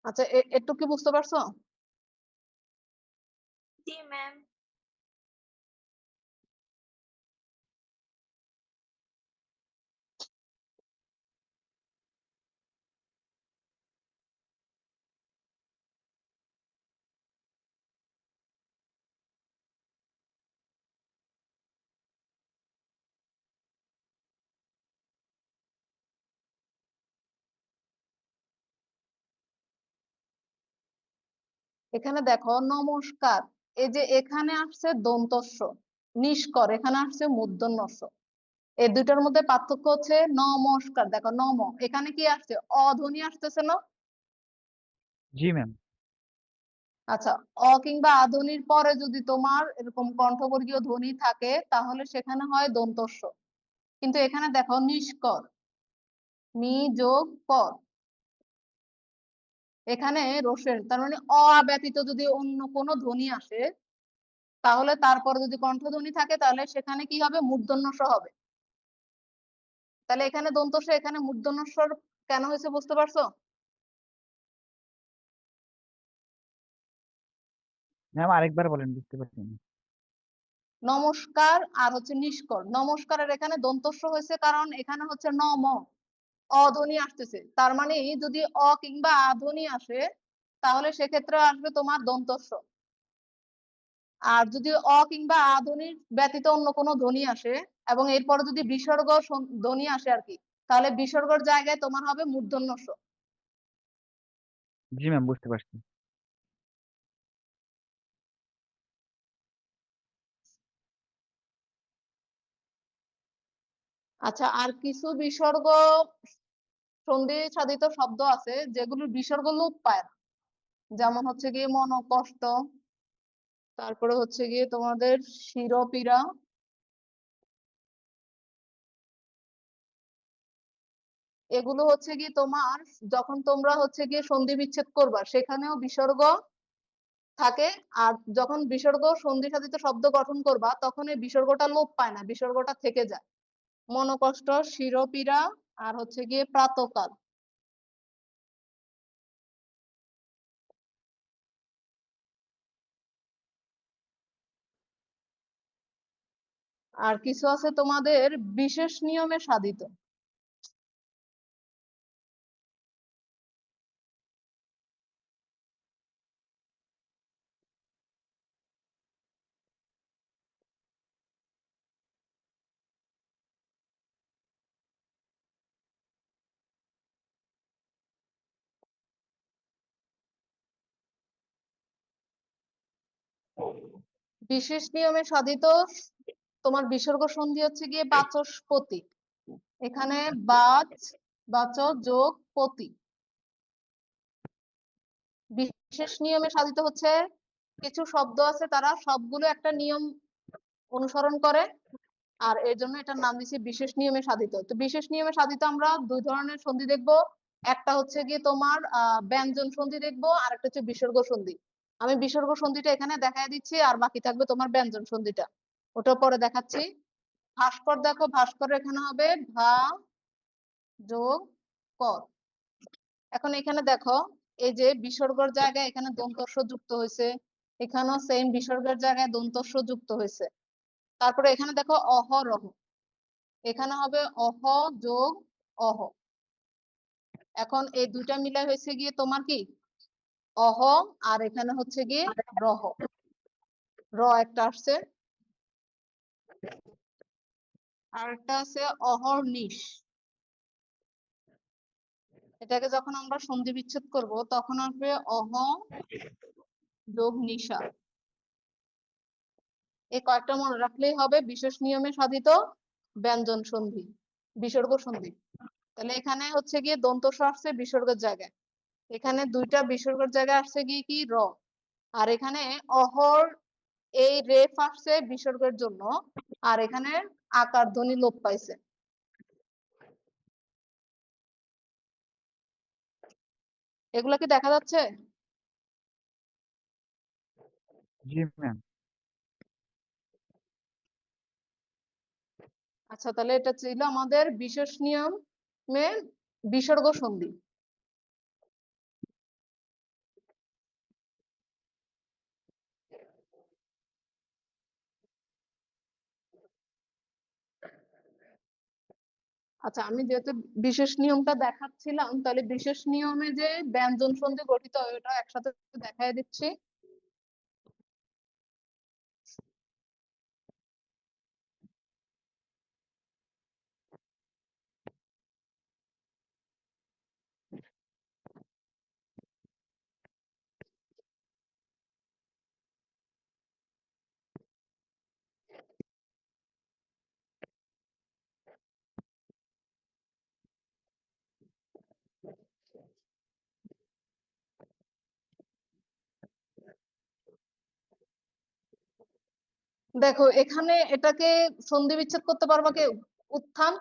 A: আচ্ছা, একটু কি বুঝতে পারছো?
E: জি ম্যাম।
A: এখানে দেখো নমস্কার, এই যে এখানে আসছে দন্তস্ব, নিষ্কর এখানে আসছে মূর্ধন্যস্ব। এই দুইটার মধ্যে পার্থক্য হচ্ছে নমস্কার, দেখো নম, এখানে কি আসছে? অধ্বনি আসতেছে না?
I: জি ম্যাম।
A: আচ্ছা, অ কিংবা আধ্বনির পরে যদি তোমার এরকম কণ্ঠবর্গীয় ধ্বনি থাকে তাহলে সেখানে হয় দন্তস্ব। কিন্তু এখানে দেখো নিষ্কর, মি যোগ কর, এখানে রোষের, তার মানে অ ব্যতীত যদি অন্য কোনো ধ্বনি আসে তাহলে তারপরে যদি কণ্ঠধ্বনি থাকে তাহলে সেখানে কি হবে? মূর্ধন্য ষ হবে। তাহলে এখানে দন্ত স, এখানে মূর্ধন্য ষ কেন হয়েছে বুঝতে পারছো?
I: ম্যাম আরেকবার বলেন, বুঝতে পারছি না।
A: নমস্কার আর হচ্ছে নিষ্কর, নমস্কারের এখানে দন্তস্ব হয়েছে কারণ এখানে হচ্ছে নম, অধ্বনি আসতেছে, তার মানে যদি অ কিংবা আধ্বনি আসে তাহলে সেক্ষেত্রে আসবে তোমার দন্তস্ব। আর যদি অ কিংবা আধ্বনি ব্যতীত অন্য কোনো ধ্বনি আসে এবং এরপরে যদি বিসর্গ ধ্বনি আসে আর কি, তাহলে বিসর্গর জায়গায় তোমার হবে মূর্ধন্য ষ।
I: জি ম্যাম, বুঝতে পারছি।
A: আচ্ছা, আর কিছু বিসর্গ সন্ধি সাধিত শব্দ আছে যেগুলোর বিসর্গ লোপ পায় না, যেমন হচ্ছে গিয়ে মনোকষ্ট, তারপরে হচ্ছে গিয়ে তোমাদের শিরোপীড়া, এগুলো হচ্ছে গিয়ে তোমার যখন তোমরা হচ্ছে গিয়ে সন্ধি বিচ্ছেদ করবা সেখানেও বিসর্গ থাকে, আর যখন বিসর্গ সন্ধি সাধিত শব্দ গঠন করবা তখন এই বিসর্গটা লোপ পায় না, বিসর্গটা থেকে যায়। মনোকষ্ট, শিরোপীড়া, আর হচ্ছে গিয়ে প্রাতঃকাল। আর কিছু আছে তোমাদের বিশেষ নিয়মে সাধিত। বিশেষ নিয়মে সাধিত তোমার বিসর্গ সন্ধি হচ্ছে গিয়ে বাচস্পতি। এখানে বাচ বাচ যোগ পতি। বিশেষ নিয়মে সাধিত হচ্ছে কিছু শব্দ আছে তারা সবগুলো একটা নিয়ম অনুসরণ করে, আর এর জন্য এটার নাম দিচ্ছি বিশেষ নিয়মে সাধিত। তো বিশেষ নিয়মে সাধিত আমরা দুই ধরনের সন্ধি দেখবো, একটা হচ্ছে গিয়ে তোমার ব্যঞ্জন সন্ধি দেখবো, আর একটা হচ্ছে বিসর্গ সন্ধি। আমি বিসর্গ সন্ধিটা এখানে দেখাই দিচ্ছি, আর বাকি থাকবে তোমার ব্যঞ্জন সন্ধিটা, ওটা পরে দেখাচ্ছি। ভাস্কর দেখো, ভাস্কর এখানে হবে ভা যোগ কর। এখন এখানে দেখো এই যে বিসর্গের জায়গায় এখানে দন্তস্ব যুক্ত হয়েছে, এখানেও সেম বিসর্গের জায়গায় দন্তস্ব যুক্ত হয়েছে। তারপরে এখানে দেখো অহরহ, এখানে হবে অহ যোগ অহ। এখন এই দুইটা মিলাই হয়েছে গিয়ে তোমার কি অহ, আর এখানে হচ্ছে গিয়ে রহ, র একটা আসছে, আর একটা আছে অহর্নিশ। এটাকে যখন আমরা সন্ধি বিচ্ছেদ করব তখন আসবে অহ যোগ নিশা। এই কয়েকটা মনে রাখলেই হবে বিশেষ নিয়মে সাধিত ব্যঞ্জন সন্ধি, বিসর্গ সন্ধি। তাহলে এখানে হচ্ছে গিয়ে দন্তস্ব আসছে বিসর্গের জায়গায়, এখানে দুইটা বিসর্গের জায়গায় আসছে গিয়ে কি র, আর এখানে অহর এই রেফ আসছে বিসর্গের জন্য, আর এখানে আকার ধ্বনি লোপ পাইছে। এগুলা কি দেখা যাচ্ছে?
I: জি ম্যাম।
A: আচ্ছা, তাহলে এটা ছিল আমাদের বিশেষ নিয়মে বিসর্গ সন্ধি। আচ্ছা, আমি যেহেতু বিশেষ নিয়মটা দেখাচ্ছিলাম, তাহলে বিশেষ নিয়মে যে ব্যঞ্জন সন্ধি গঠিত হয় ওটা একসাথে দেখাই দিচ্ছি। দেখো এখানে এটাকে সন্ধি বিচ্ছেদ করতে পারবা কেউ? উত্থান।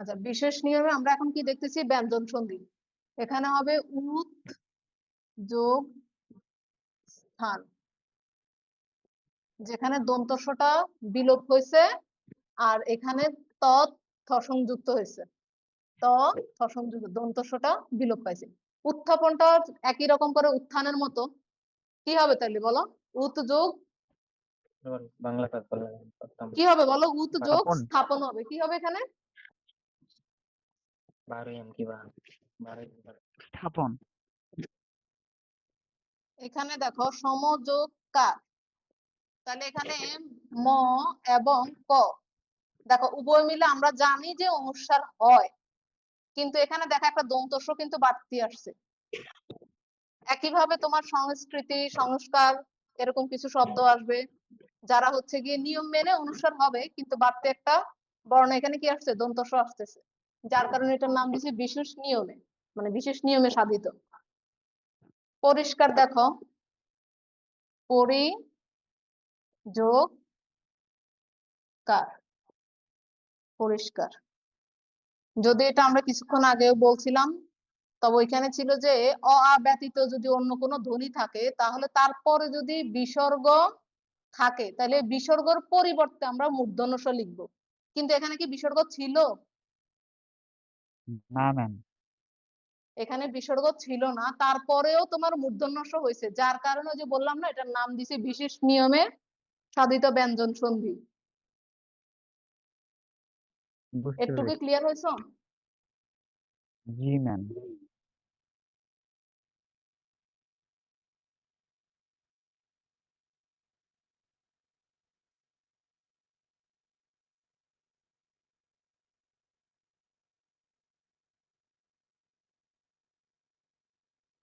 A: আচ্ছা, বিশেষ নিয়মে আমরা এখন কি দেখতেছি? ব্যঞ্জন সন্ধি। এখানে হবে উত যোগ স্থান, যেখানে দন্তস্বটা বিলোপ হয়েছে, আর এখানে ত থ সংযুক্ত হয়েছে, ত থ সংযুক্ত, দন্তস্বটা বিলোপ পাইছে। উত্থাপনটা একই রকম করে উত্থানের মতো। কি হবে তাহলে বলো? উত যোগ
F: বাংলাটা
A: কি হবে বলো? উত যোগ
I: স্থাপন।
A: স্থাপন হবে। কি হবে এখানে?
I: স্থাপন।
A: এখানে দেখো সম যোগ কার, তাহলে এখানে ম এবং ক, দেখো উভয় মিলে আমরা জানি যে অনুস্বার হয়, কিন্তু এখানে দেখো একটা দন্তস্ব কিন্তু বাড়তি আসছে। একইভাবে তোমার সংস্কৃতি, সংস্কার, এরকম কিছু শব্দ আসবে যারা হচ্ছে গিয়ে নিয়ম মেনে অনুস্বার হবে, কিন্তু বাড়তি একটা বর্ণ এখানে কি আসছে? দন্তস্ব আসতেছে, যার কারণে এটার নাম দিয়েছে বিশেষ নিয়মে, মানে বিশেষ নিয়মে সাধিত। পরিষ্কার দেখো, পরি যোগ কার, পরিষ্কার। যদি এটা আমরা কিছুক্ষণ আগেও বলছিলাম, তবে ওইখানে ছিল যে অ আ ব্যতীত যদি অন্য কোনো ধ্বনি থাকে তাহলে তারপরে যদি বিসর্গ থাকে তাহলে বিসর্গর পরিবর্তে আমরা মূর্ধন্য ষ লিখবো, কিন্তু এখানে কি বিসর্গ ছিল?
I: না ম্যাম।
A: এখানে বিসর্গ ছিল না, তারপরেও তোমার মূর্ধন্য ষ হয়েছে, যার কারণে ওই যে বললাম না, এটার নাম দিছে বিশেষ নিয়মে সাধিত ব্যঞ্জন সন্ধি।
I: বুঝতে
A: একটু কি
I: পেরেছি।
A: ক্লিয়ার হয়েছে?
I: জি ম্যাম।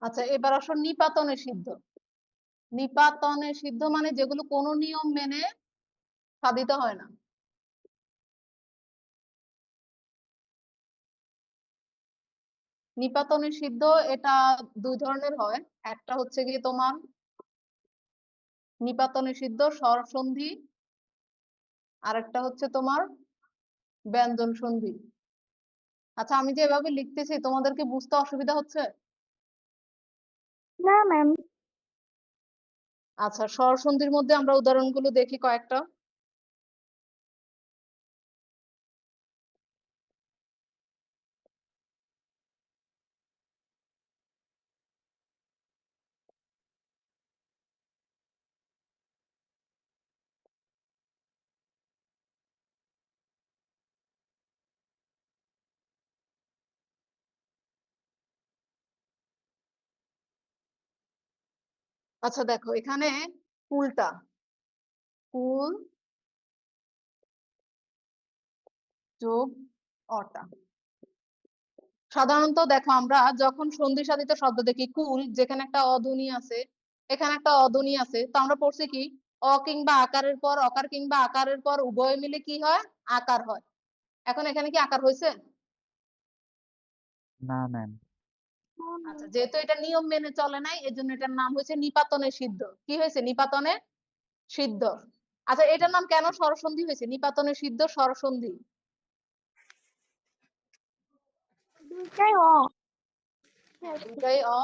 A: আচ্ছা, এবার আসো নিপাতনে সিদ্ধ। নিপাতনে সিদ্ধ মানে যেগুলো কোনো নিয়ম মেনে সাধিত হয় না। নিপাতনে সিদ্ধ এটা দুই ধরনের হয়। একটা হচ্ছে গিয়ে তোমার নিপাতনে সিদ্ধ স্বরসন্ধি, আর একটা হচ্ছে তোমার ব্যঞ্জন সন্ধি। আচ্ছা, আমি যে এভাবে লিখতেছি তোমাদের কি বুঝতে অসুবিধা হচ্ছে?
E: না ম্যাম।
A: আচ্ছা, স্বরসন্ধির মধ্যে আমরা উদাহরণগুলো দেখি কয়েকটা। আচ্ছা দেখো, এখানে কুলটা, কুল যোগ অটা। সাধারণত দেখো আমরা যখন সন্ধি সাধিত শব্দ দেখি, কুল যেখানে একটা অধ্বনি আছে, এখানে একটা অধ্বনি আছে, তো আমরা পড়ছি কি অ কিংবা আকারের পর অকার কিংবা আকারের পর উভয় মিলে কি হয়? আকার হয়। এখন এখানে কি আকার হয়েছে?
I: না ম্যাম।
A: আচ্ছা, যেহেতু এটা নিয়ম মেনে চলে নাই, এজন্য এটার নাম হয়েছে নিপাতনে সিদ্ধ। কি হয়েছে? নিপাতনে সিদ্ধ। আচ্ছা, এটার নাম কেন স্বরসন্ধি হয়েছে? নিপাতনে সিদ্ধ স্বরসন্ধি।
E: দুইটাই অ।
A: দুটাই অ,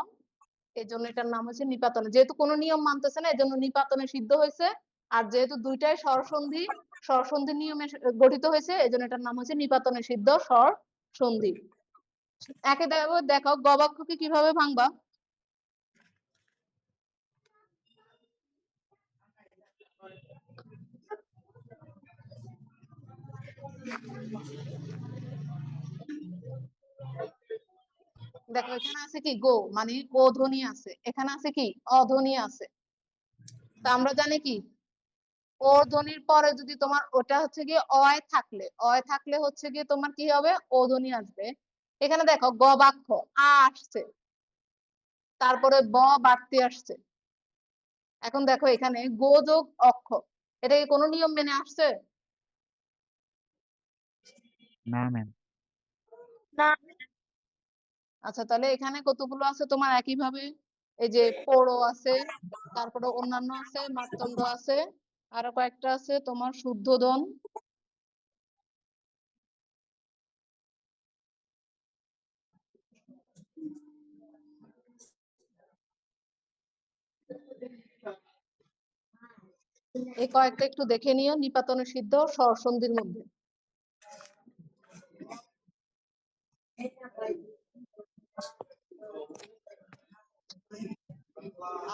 A: এজন্য এটার নাম হচ্ছে নিপাতনে। যেহেতু কোনো নিয়ম মানতেছে না, এজন্য নিপাতনে সিদ্ধ হয়েছে। আর যেহেতু দুইটাই স্বরসন্ধি, স্বরসন্ধি নিয়মে গঠিত হয়েছে, এজন্য এটার নাম হচ্ছে নিপাতনে সিদ্ধ স্বরসন্ধি। একে দেখো, দেখো গবাক্ষকে কিভাবে ভাঙবা। দেখো, এখানে আছে কি গো মানে ও ধ্বনি আছে, এখানে আছে কি অধ্বনি আছে। তা আমরা জানি কি ও ধ্বনির পরে যদি তোমার ওটা হচ্ছে গিয়ে অয় থাকলে, অয় থাকলে হচ্ছে গিয়ে তোমার কি হবে? ও ধ্বনি আসবে। এখানে দেখো গ বাক্য আ আসছে, তারপরে ব বাড়তি আসছে। এখন দেখো এখানে গো যোগ অক্ষ, এটা কি কোনো নিয়ম মেনে আসছে?
I: না ম্যাম।
E: না।
A: আচ্ছা, তাহলে এখানে কতগুলো আছে তোমার একইভাবে? এই যে পোড়ো আছে, তারপরে অন্যান্য আছে, মার্তণ্ড আছে, আরো কয়েকটা আছে তোমার শুদ্ধোদন। এই কয়েকটা একটু দেখে নিও নিপাতনে সিদ্ধ স্বরসন্ধির মধ্যে।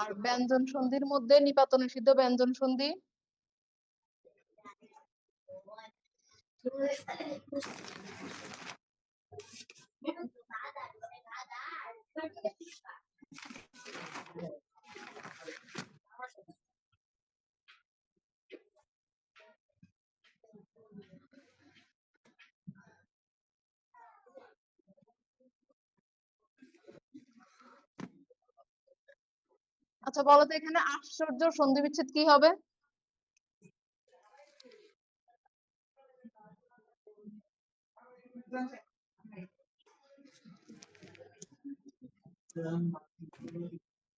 A: আর ব্যঞ্জন সন্ধির মধ্যে নিপাতনে সিদ্ধ ব্যঞ্জন সন্ধি। আচ্ছা বলো তো, এখানে আশ্চর্য সন্ধি বিচ্ছেদ কি হবে?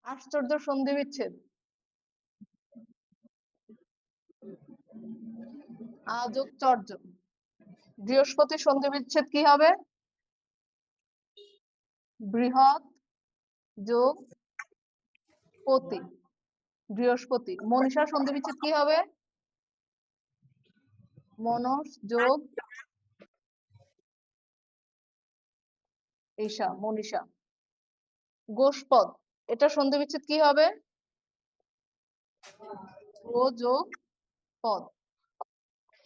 A: আশ্চর্য সন্ধি বিচ্ছেদ যোগ চর্য। বৃহস্পতি সন্ধি বিচ্ছেদ কি হবে? বৃহৎ যোগ পতি। বৃহস্পতি। মনীষার সন্ধি বিচ্ছেদ কি হবে? মনস যোগ ঈশা, মনীষা। গোষ্পদ, এটা সন্ধি বিচ্ছেদ কি হবে? ও যোগ পদ।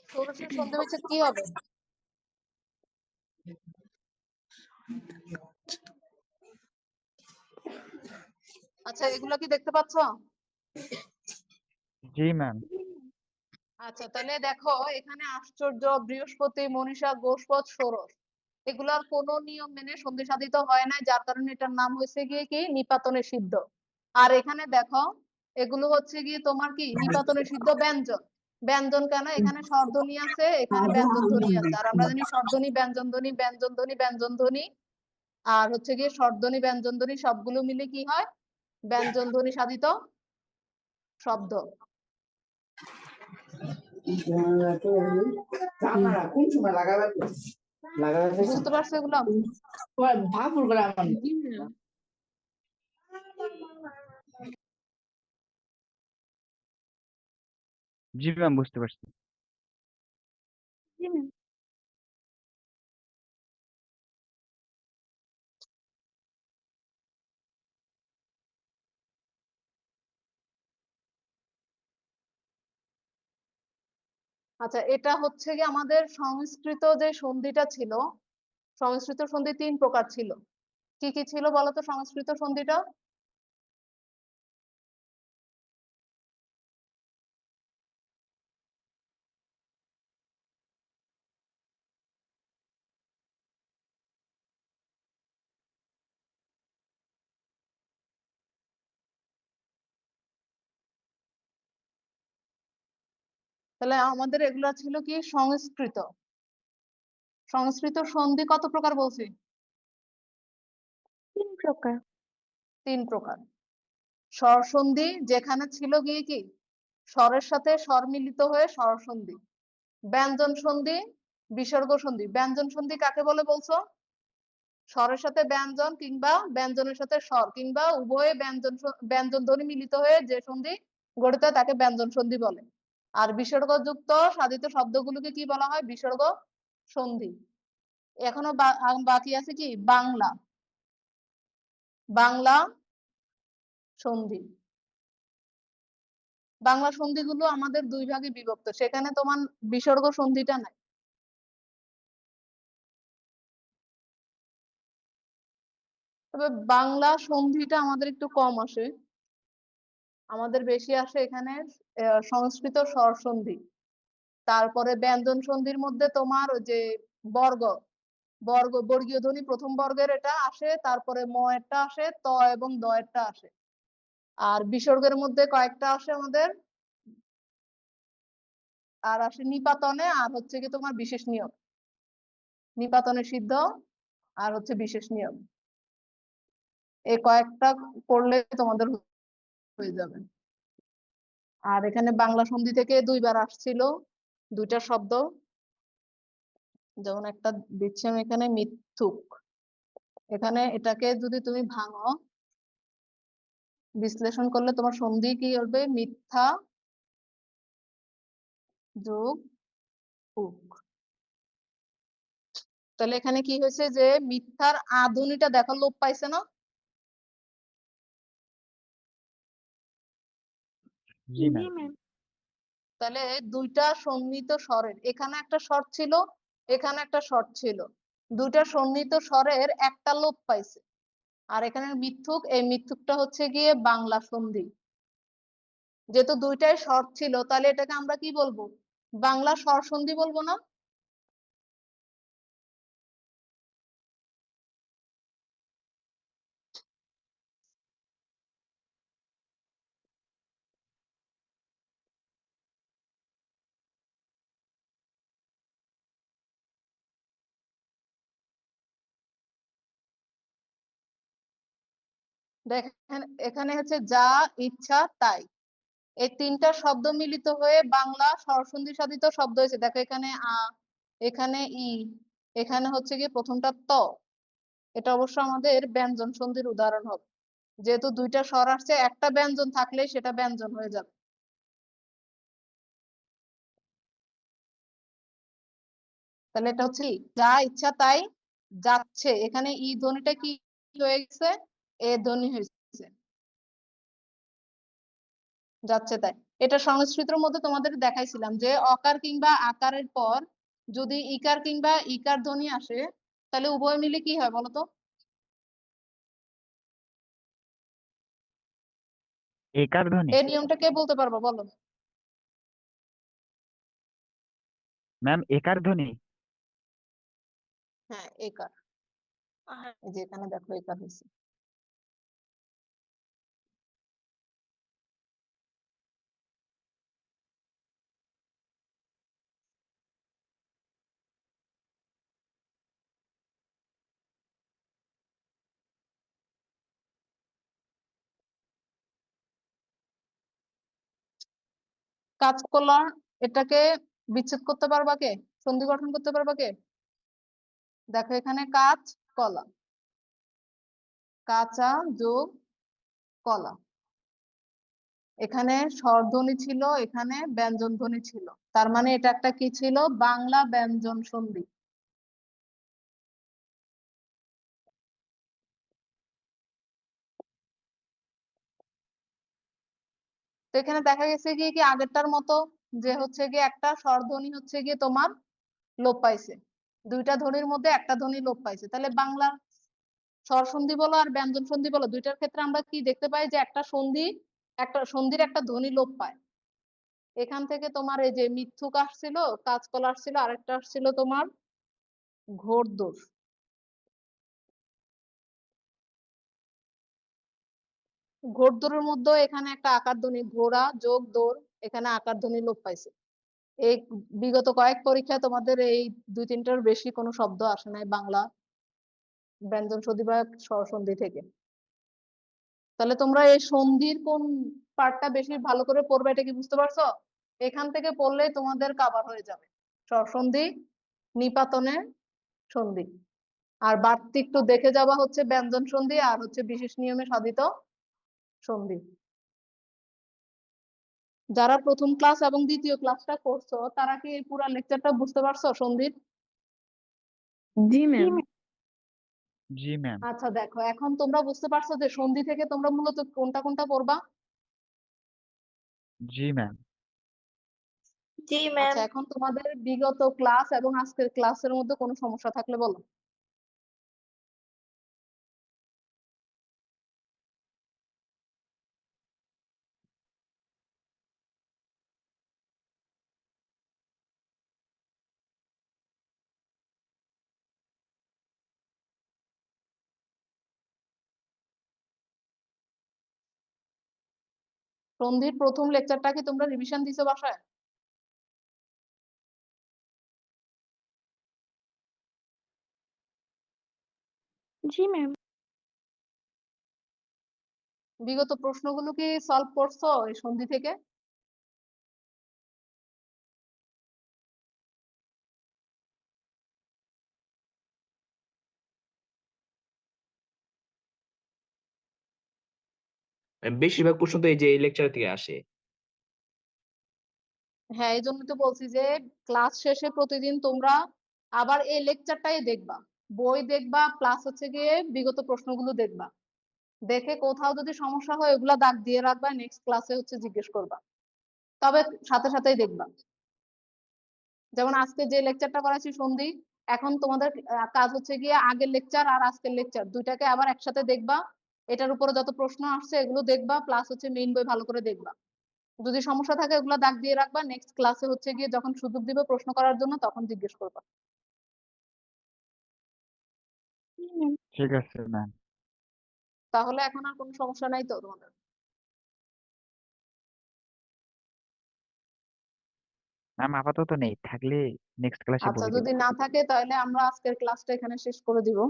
A: ষোড়শের সন্ধি বিচ্ছেদ কি হবে? আচ্ছা, এগুলো কি দেখতে পাচ্ছ?
I: জি ম্যাম।
A: আচ্ছা, তাহলে দেখো এখানে আশ্চর্য, বৃহস্পতি, মনীষা, গোষ্পদ, ষোড়শ, এগুলার কোনো নিয়ম মেনে সন্ধি সাধিত হয় না, যার কারণে এটার নাম হয়েছে গিয়ে কি নিপাতনে সিদ্ধ। আর এখানে দেখো এগুলো হচ্ছে গিয়ে তোমার কি নিপাতনে সিদ্ধ ব্যঞ্জন। ব্যঞ্জন কেন? এখানে স্বরধ্বনি আছে, এখানে ব্যঞ্জন ধ্বনি আছে। আর আমরা জানি স্বরধ্বনি, ব্যঞ্জন ধ্বনি, ব্যঞ্জন ধ্বনি, ব্যঞ্জন ধ্বনি, আর হচ্ছে গিয়ে স্বরধ্বনি, ব্যঞ্জন ধ্বনি সবগুলো মিলে কি হয়? ব্যঞ্জন ধ্বনি সাধিত শব্দ। বুঝতে পারছো এগুলো?
E: জি ম্যাম।
I: জি ম্যাম, বুঝতে পারছি।
E: জি ম্যাম।
A: আচ্ছা, এটা হচ্ছে গিয়ে আমাদের সংস্কৃত যে সন্ধিটা ছিল, সংস্কৃত সন্ধি 3 প্রকার ছিল। কি কি ছিল বলতো সংস্কৃত সন্ধিটা? তাহলে আমাদের এগুলা ছিল কি সংস্কৃত। সংস্কৃত সন্ধি কত প্রকার বলছি?
E: 3 প্রকার।
A: 3 প্রকার। স্বর সন্ধি, যেখানে ছিল গিয়ে কি স্বরের সাথে স্বর মিলিত হয়ে স্বর সন্ধি। ব্যঞ্জন সন্ধি, বিসর্গ সন্ধি। ব্যঞ্জন সন্ধি কাকে বলে বলছো? স্বরের সাথে ব্যঞ্জন কিংবা ব্যঞ্জনের সাথে স্বর কিংবা উভয়ে ব্যঞ্জন ধ্বনি মিলিত হয়ে যে সন্ধি গঠিত হয় তাকে ব্যঞ্জন সন্ধি বলে। আর বিসর্গযুক্ত সাধিত শব্দগুলোকে কি বলা হয়? বিসর্গ সন্ধি। এখনো বাকি আছে কি বাংলা, বাংলা সন্ধি। বাংলা সন্ধিগুলো আমাদের 2 ভাগে বিভক্ত, সেখানে তোমার বিসর্গ সন্ধিটা নাই। তবে বাংলা সন্ধিটা আমাদের একটু কম আসে, আমাদের বেশি আসে এখানে সংস্কৃত স্বর সন্ধি। তারপরে ব্যঞ্জন সন্ধির মধ্যে তোমার ওই যে বর্গ, বর্গীয় ধ্বনি প্রথম বর্গের এটা আসে, তারপরে ম এরটা আসে, ত এবং দ এরটা আসে। আর বিসর্গের মধ্যে কয়েকটা আসে আমাদের, আর আসে নিপাতনে, আর হচ্ছে কি তোমার বিশেষ নিয়ম। নিপাতনে সিদ্ধ আর হচ্ছে বিশেষ নিয়ম, এই কয়েকটা করলে তোমাদের হয়ে যাবে। আর এখানে বাংলা সন্ধি থেকে 2 বার আসছিল 2টা শব্দ, যেমন একটা দিচ্ছি আমি এখানে মিথ্যুক। এখানে এটাকে যদি তুমি ভাঙো, বিশ্লেষণ করলে তোমার সন্ধি কি হবে? মিথ্যা যোগ উক। তাহলে এখানে কি হয়েছে যে মিথ্যার আধুনিটা দেখো লোপ পাইছে না?
I: জি
E: জি
I: ম্যাম।
E: ম্যাম।
A: তাহলে 2টা সন্নিহিত স্বরের, এখানে একটা স্বর ছিল, এখানে একটা স্বর ছিল, 2টা সন্নিহিত স্বরের একটা লোপ পাইছে। আর এখানে মিথ্যুক, এই মিথ্যুকটা হচ্ছে গিয়ে বাংলা সন্ধি। যেহেতু 2টাই স্বর ছিল, তাহলে এটাকে আমরা কি বলবো? বাংলা স্বর সন্ধি বলবো না? দেখেন এখানে হচ্ছে যা ইচ্ছা তাই, এই 3টা শব্দ মিলিত হয়ে বাংলা স্বরসন্ধি সাধিত শব্দ হয়েছে। দেখো এখানে আ, এখানে ই, এখানে হচ্ছে গিয়ে প্রথমটা ত। এটা অবশ্য আমাদের ব্যঞ্জন সন্ধির উদাহরণ হবে। যেহেতু দুইটা স্বর আসছে, একটা ব্যঞ্জন থাকলে সেটা ব্যঞ্জন হয়ে যাবে। তাহলে এটা হচ্ছে যা ইচ্ছা তাই যাচ্ছে, এখানে ই ধ্বনিটা কি হয়ে গেছে, এ ধ্বনি হয়েছে, যাচ্ছে তাই। এটা সংস্কৃতের মধ্যে তোমাদের দেখাইছিলাম যে অকার কিংবা আকারের পর যদি ইকার কিংবা ইকার ধ্বনি আসে তাহলে উভয় মিলে কি হয় বলতো?
I: একার ধ্বনি।
A: এই নিয়মটা কে বলতে পারবা বলো?
I: ম্যাম একার ধ্বনি।
A: হ্যাঁ, একার। এই যে এখানে দেখো একার হয়েছে। কাঁচকলা, এটাকে বিচ্ছেদ করতে পারবা কে? সন্ধি গঠন করতে পারবা কে? দেখো এখানে কাঁচ কলা, কাঁচা যোগ কলা, এখানে স্বরধ্বনি ছিল, এখানে ব্যঞ্জন ধ্বনি ছিল, তার মানে এটা একটা কি ছিল? বাংলা ব্যঞ্জন সন্ধি। তো এখানে দেখা গেছে কি কি আগেরটার মতো, যে হচ্ছে গিয়ে একটা স্বরধ্বনি হচ্ছে গিয়ে তোমার লোপ পাইছে, দুইটা ধ্বনির মধ্যে একটা ধ্বনি লোপ পাইছে। তাহলে বাংলা স্বর সন্ধি বলো আর ব্যঞ্জন সন্ধি বলো, দুইটার ক্ষেত্রে আমরা কি দেখতে পাই যে একটা সন্ধির একটা ধ্বনি লোপ পায়। এখান থেকে তোমার এই যে মিথ্যুক আসছিল, কাঁচকলা আসছিল, আরেকটা আসছিল তোমার ঘোড়দৌড়। ঘোড়দৌড়ের মধ্যে এখানে একটা আকার ধ্বনি, ঘোড়া যোগ দৌড়, এখানে আকার ধ্বনি লোপ পাইছে। এই বিগত কয়েক পরীক্ষায় তোমাদের এই দুই তিনটার বেশি কোনো শব্দ আসে নাই বাংলা ব্যঞ্জন সন্ধি বা স্বর সন্ধি থেকে। তাহলে তোমরা এই সন্ধির কোন পার্টটা বেশি ভালো করে পড়বে, এটা কি বুঝতে পারছো? এখান থেকে পড়লে তোমাদের কাভার হয়ে যাবে স্বর সন্ধি, নিপাতনের সন্ধি, আর বাড়তি একটু দেখে যাওয়া হচ্ছে ব্যঞ্জন সন্ধি আর হচ্ছে বিশেষ নিয়মে সাধিত সন্ধি। যারা প্রথম ক্লাস এবং দ্বিতীয় ক্লাসটা করছো তারা কি এই পুরো লেকচারটা বুঝতে পারছো সন্ধির?
E: জি ম্যাম।
I: জি ম্যাম।
A: আচ্ছা দেখো, এখন তোমরা বুঝতে পারছো যে সন্ধি থেকে তোমরা মূলত কোনটা কোনটা পড়বা?
I: জি ম্যাম।
E: জি
A: আচ্ছা, এখন তোমাদের বিগত ক্লাস এবং আজকের ক্লাসের মধ্যে কোনো সমস্যা থাকলে বলো। সন্ধির প্রথম লেকচারটা কি তোমরা রিভিশন দিছো বাসায়?
E: জি ম্যাম।
A: বিগত প্রশ্নগুলো কি সলভ করছো এই সন্ধি থেকে?
G: বেশিরভাগ প্রশ্ন তো এই যে এই লেকচার থেকে আসে।
A: হ্যাঁ, এই জন্য তো বলছি যে ক্লাস শেষে প্রতিদিন তোমরা আবার এই লেকচারটাই দেখবা, বই দেখবা, প্লাস হচ্ছে গিয়ে বিগত প্রশ্নগুলো দেখবা, দেখে কোথাও যদি সমস্যা হয় ওগুলা দাগ দিয়ে রাখবা, নেক্সট ক্লাসে হচ্ছে জিজ্ঞেস করবা, তবে সাথে সাথেই দেখবা। যেমন আজকে যে লেকচারটা করাচ্ছি সন্ধি, এখন তোমাদের কাজ হচ্ছে গিয়ে আগের লেকচার আর আজকের লেকচার দুইটাকে আবার একসাথে দেখবা, এটার উপরে যত প্রশ্ন আসছে এগুলো দেখবা, প্লাস হচ্ছে মেইন বই ভালো করে দেখবা। যদি সমস্যা থাকে ওগুলো দাগ দিয়ে রাখবা, নেক্সট ক্লাসে হচ্ছে গিয়ে যখন সুযোগ দিবে প্রশ্ন করার জন্য তখন জিজ্ঞেস করবা।
I: ঠিক আছে ম্যাম।
A: তাহলে এখন আর কোনো সমস্যা নাই তো তোমাদের?
I: ম্যাম আপাতত নেই, থাকলে নেক্সট ক্লাসে
A: আচ্ছা,
I: বলে দিব।
A: যদি না থাকে তাহলে আমরা আজকের ক্লাসটা এখানে শেষ করে দিব।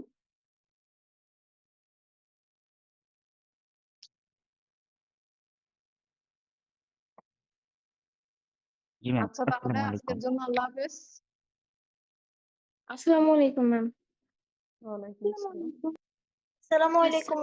I: জি ম্যাম।
A: আচ্ছা, তাহলে
I: আসসালামু
A: আজকের
I: আলাইকুম।
A: জন্য আল্লাহ হাফেজ।
E: আসসালামু আলাইকুম ম্যাম।
A: ওয়ালাইকুম আসসালাম।
E: আসসালামু আলাইকুম।